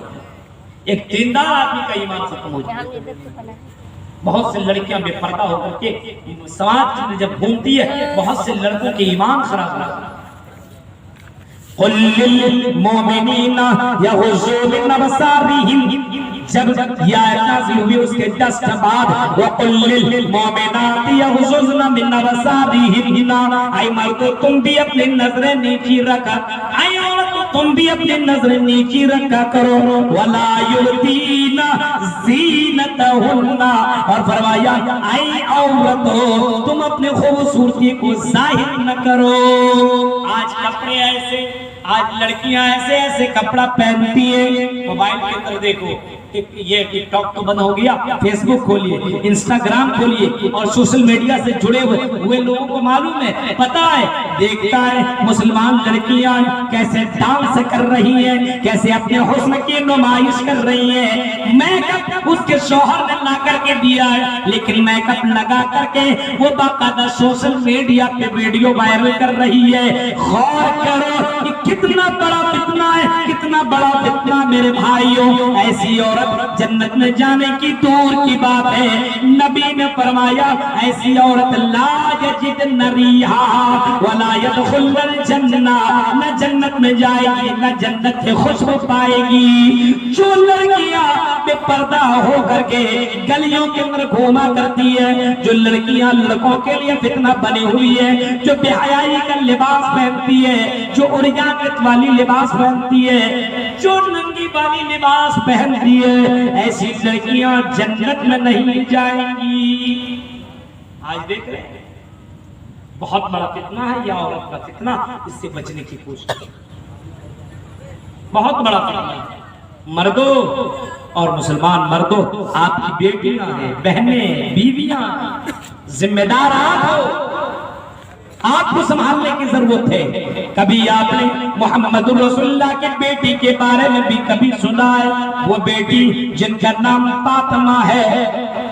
S3: एक दीनदार आदमी का ईमान खत्म हो जाता है। बहुत से लड़कियां बेपर्दा होकर के समाज में जब घूमती है, बहुत से लड़कों के ईमान खराब होता है। जब यह नाज़िल हुई उसके जस्ट बाद आई मर्दों तुम भी अपनी नजरें नीची रखा, आई औरतों तुम भी अपनी नजर नीची रखा करो। वला युबदीना ज़ीनतहुन्ना, और फरमाया ऐ औरतों तुम अपने खूबसूरती को जाहिर न करो। आज कपड़े ऐसे, आज लड़कियां ऐसे ऐसे कपड़ा पहनती है। मोबाइल के अंदर देखो, ये टिकटॉक तो बंद हो गया, फेसबुक खोलिए, इंस्टाग्राम खोलिए, और सोशल मीडिया से जुड़े हुए लोगों को मालूम है, पता है, देखता है मुसलमान लड़कियां कैसे डांस कर रही हैं, कैसे अपने हुस्न की नुमाइश कर रही हैं। मेकअप उसके शौहर ने ला करके दिया है, लेकिन मेकअप लगा करके वो बाकायदा सोशल मीडिया पे वीडियो वायरल कर रही है। गौर करो कि कितना बड़ा फितना है, कितना बड़ा फितना मेरे भाइयों। ऐसी औरत जन्नत में जाने की दूर की बात है। नबी ने फरमाया ऐसी औरत ला यजिदन रिहा वला यदखुलुल जन्ना, न जन्नत में जाएगी न जन्नत की खुशबू पाएगी। जो लड़कियां बेपर्दा हो करके गलियों के अंदर घूमा करती है, जो लड़कियां लड़कों के लिए फितना बनी हुई है, जो बेहयाई का लिबास पहनती है, जो उड़ियात वाली लिबास पहनती है, जो नंगी वाली लिबास पहनती है, ऐसी लड़कियां जन्नत में नहीं जाएंगी। आज देख रहे हैं बहुत बड़ा फितना है यह औरत का फितना, इससे बचने की कोशिश, बहुत बड़ा फितना है। मर्दों और मुसलमान मर्दों, आपकी बेटियां हैं, बहनें, बीवियां, जिम्मेदार आप हो, आपको संभालने की जरूरत है। कभी आपने मोहम्मद रसूलुल्लाह की बेटी के बारे में भी कभी सुना है? वो बेटी जिनका नाम फातिमा है,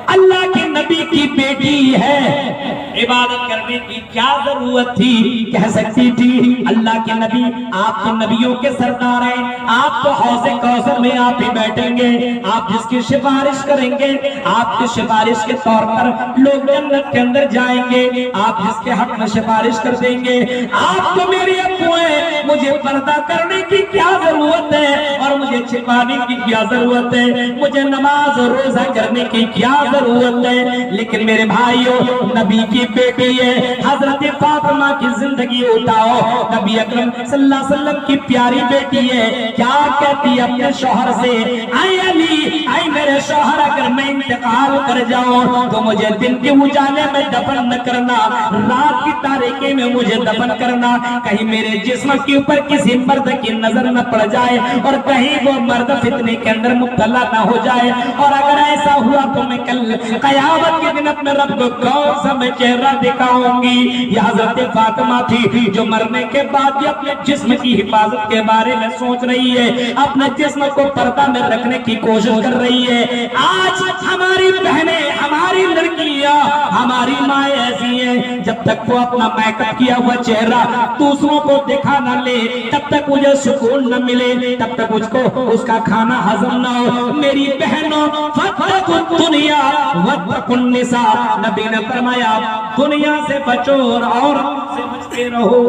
S3: अल्लाह के नबी की बेटी है। इबादत करने की क्या जरूरत थी? कह सकती थी अल्लाह के नबी, आप तो नबियों के सरदार हैं, आप तो हौज़े कौसर में आप ही बैठेंगे, आप जिसकी सिफारिश करेंगे, आपकी सिफारिश के तौर पर लोग जन्नत के अंदर जाएंगे, आप जिसके हक में सिफारिश कर देंगे। आप तो मेरे अब्बू हैं, मुझे पर्दा करने की क्या जरूरत है और मुझे छिपाने की क्या जरूरत है, मुझे नमाज और रोजा करने की क्या जरूरत है। लेकिन मेरे भाइयों, नबी की बेटी है, हजरत फातिमा की जिंदगी उठाओ, नबी अकरम सल्लल्लाहु अलैहि वसल्लम की प्यारी बेटी है। क्या कहती है अपने शौहर से? आई अली, आई मेरे शौहर, अगर मैं इंतकाल कर जाऊं तो मुझे दिन के उजाले में दफन न करना, रात की तारीकी में मुझे दफन करना, कहीं मेरे जिस्म के ऊपर किसी मर्द की नजर न पड़ जाए और कहीं वो मर्द फितने के अंदर मुब्तला न हो जाए। और अगर ऐसा हुआ तो मैं कल कयामत के दिन अपने रब को कौन सा मैं चेहरा दिखाऊंगी। यह हजरत फातिमा थी जो मरने के बाद भी अपने जिस्म की हिफाजत के बारे में सोच रही है, अपने जिस्म को पर्दा में रखने की कोशिश कर रही है। आज हमारी बहनें, हमारी लड़कियां, हमारी माए ऐसी हैं, जब तक वो अपना मेकअप किया हुआ चेहरा दूसरों को दिखा न ले, तब तक मुझे सुकून न मिले, तब तक मुझको उसका खाना हजम न हो। मेरी बहनों, फत्तकुन दुनिया वत्तकुन निसा, नबी ने फरमाया दुनिया से बचो और औरत से बचते रहो।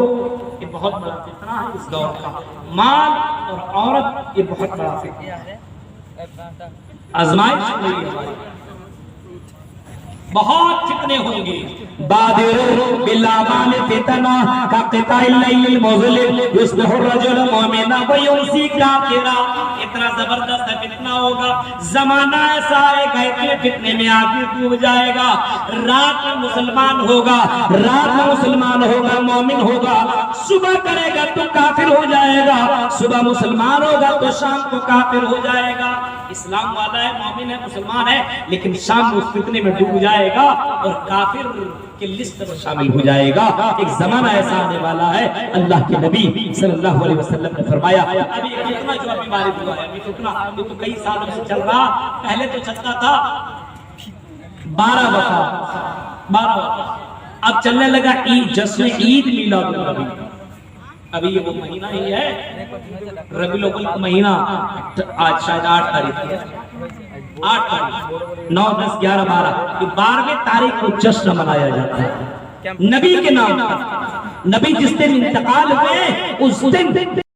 S3: ये बहुत बड़ा फितना है इस दौर का, माल और औरत, ये बहुत बड़ा फितना है, आजमाइश हुई है, बहुत फितने होंगे। बादिर बिलामान फितना का क़िताइल लैल मुज़लिम युस्बिहु रजुल मुमिना व युमसी काफिरा। इतना जबरदस्त फितना होगा, जमाना ऐसा आएगा, इतने फितने में आदमी डूब जाएगा। रात में मुसलमान होगा, रात में मुसलमान होगा, मोमिन होगा, सुबह करेगा तो काफिर हो जाएगा, सुबह मुसलमान होगा तो शाम को काफिर हो जाएगा। इस्लाम वाला है, मोमिन है, मुसलमान है, लेकिन शाम उस फितने में डूब जाएगा और काफिर की लिस्ट में शामिल हो जाएगा। एक जमाना ऐसा आने वाला है, अल्लाह के नबी सल्लल्लाहु अलैहि वसल्लम ने फरमाया, अभी कितना जो अभी वारिद हुआ है, अभी तो कई सालों से चल रहा, पहले तो चलता था 12 वक़्त, अब चलने लगा ईद, जश्न ईद मिलाद नबी। अभी ये वो महीना ही है, रबीउल अव्वल का महीना, आज शायद 8 तारीख है, 8 तारीख, 9, 10, 11, 12, 12वें तारीख को जश्न मनाया जाता है नबी के नाम पर। नबी जिस दिन इंतकाल हुए उस दिन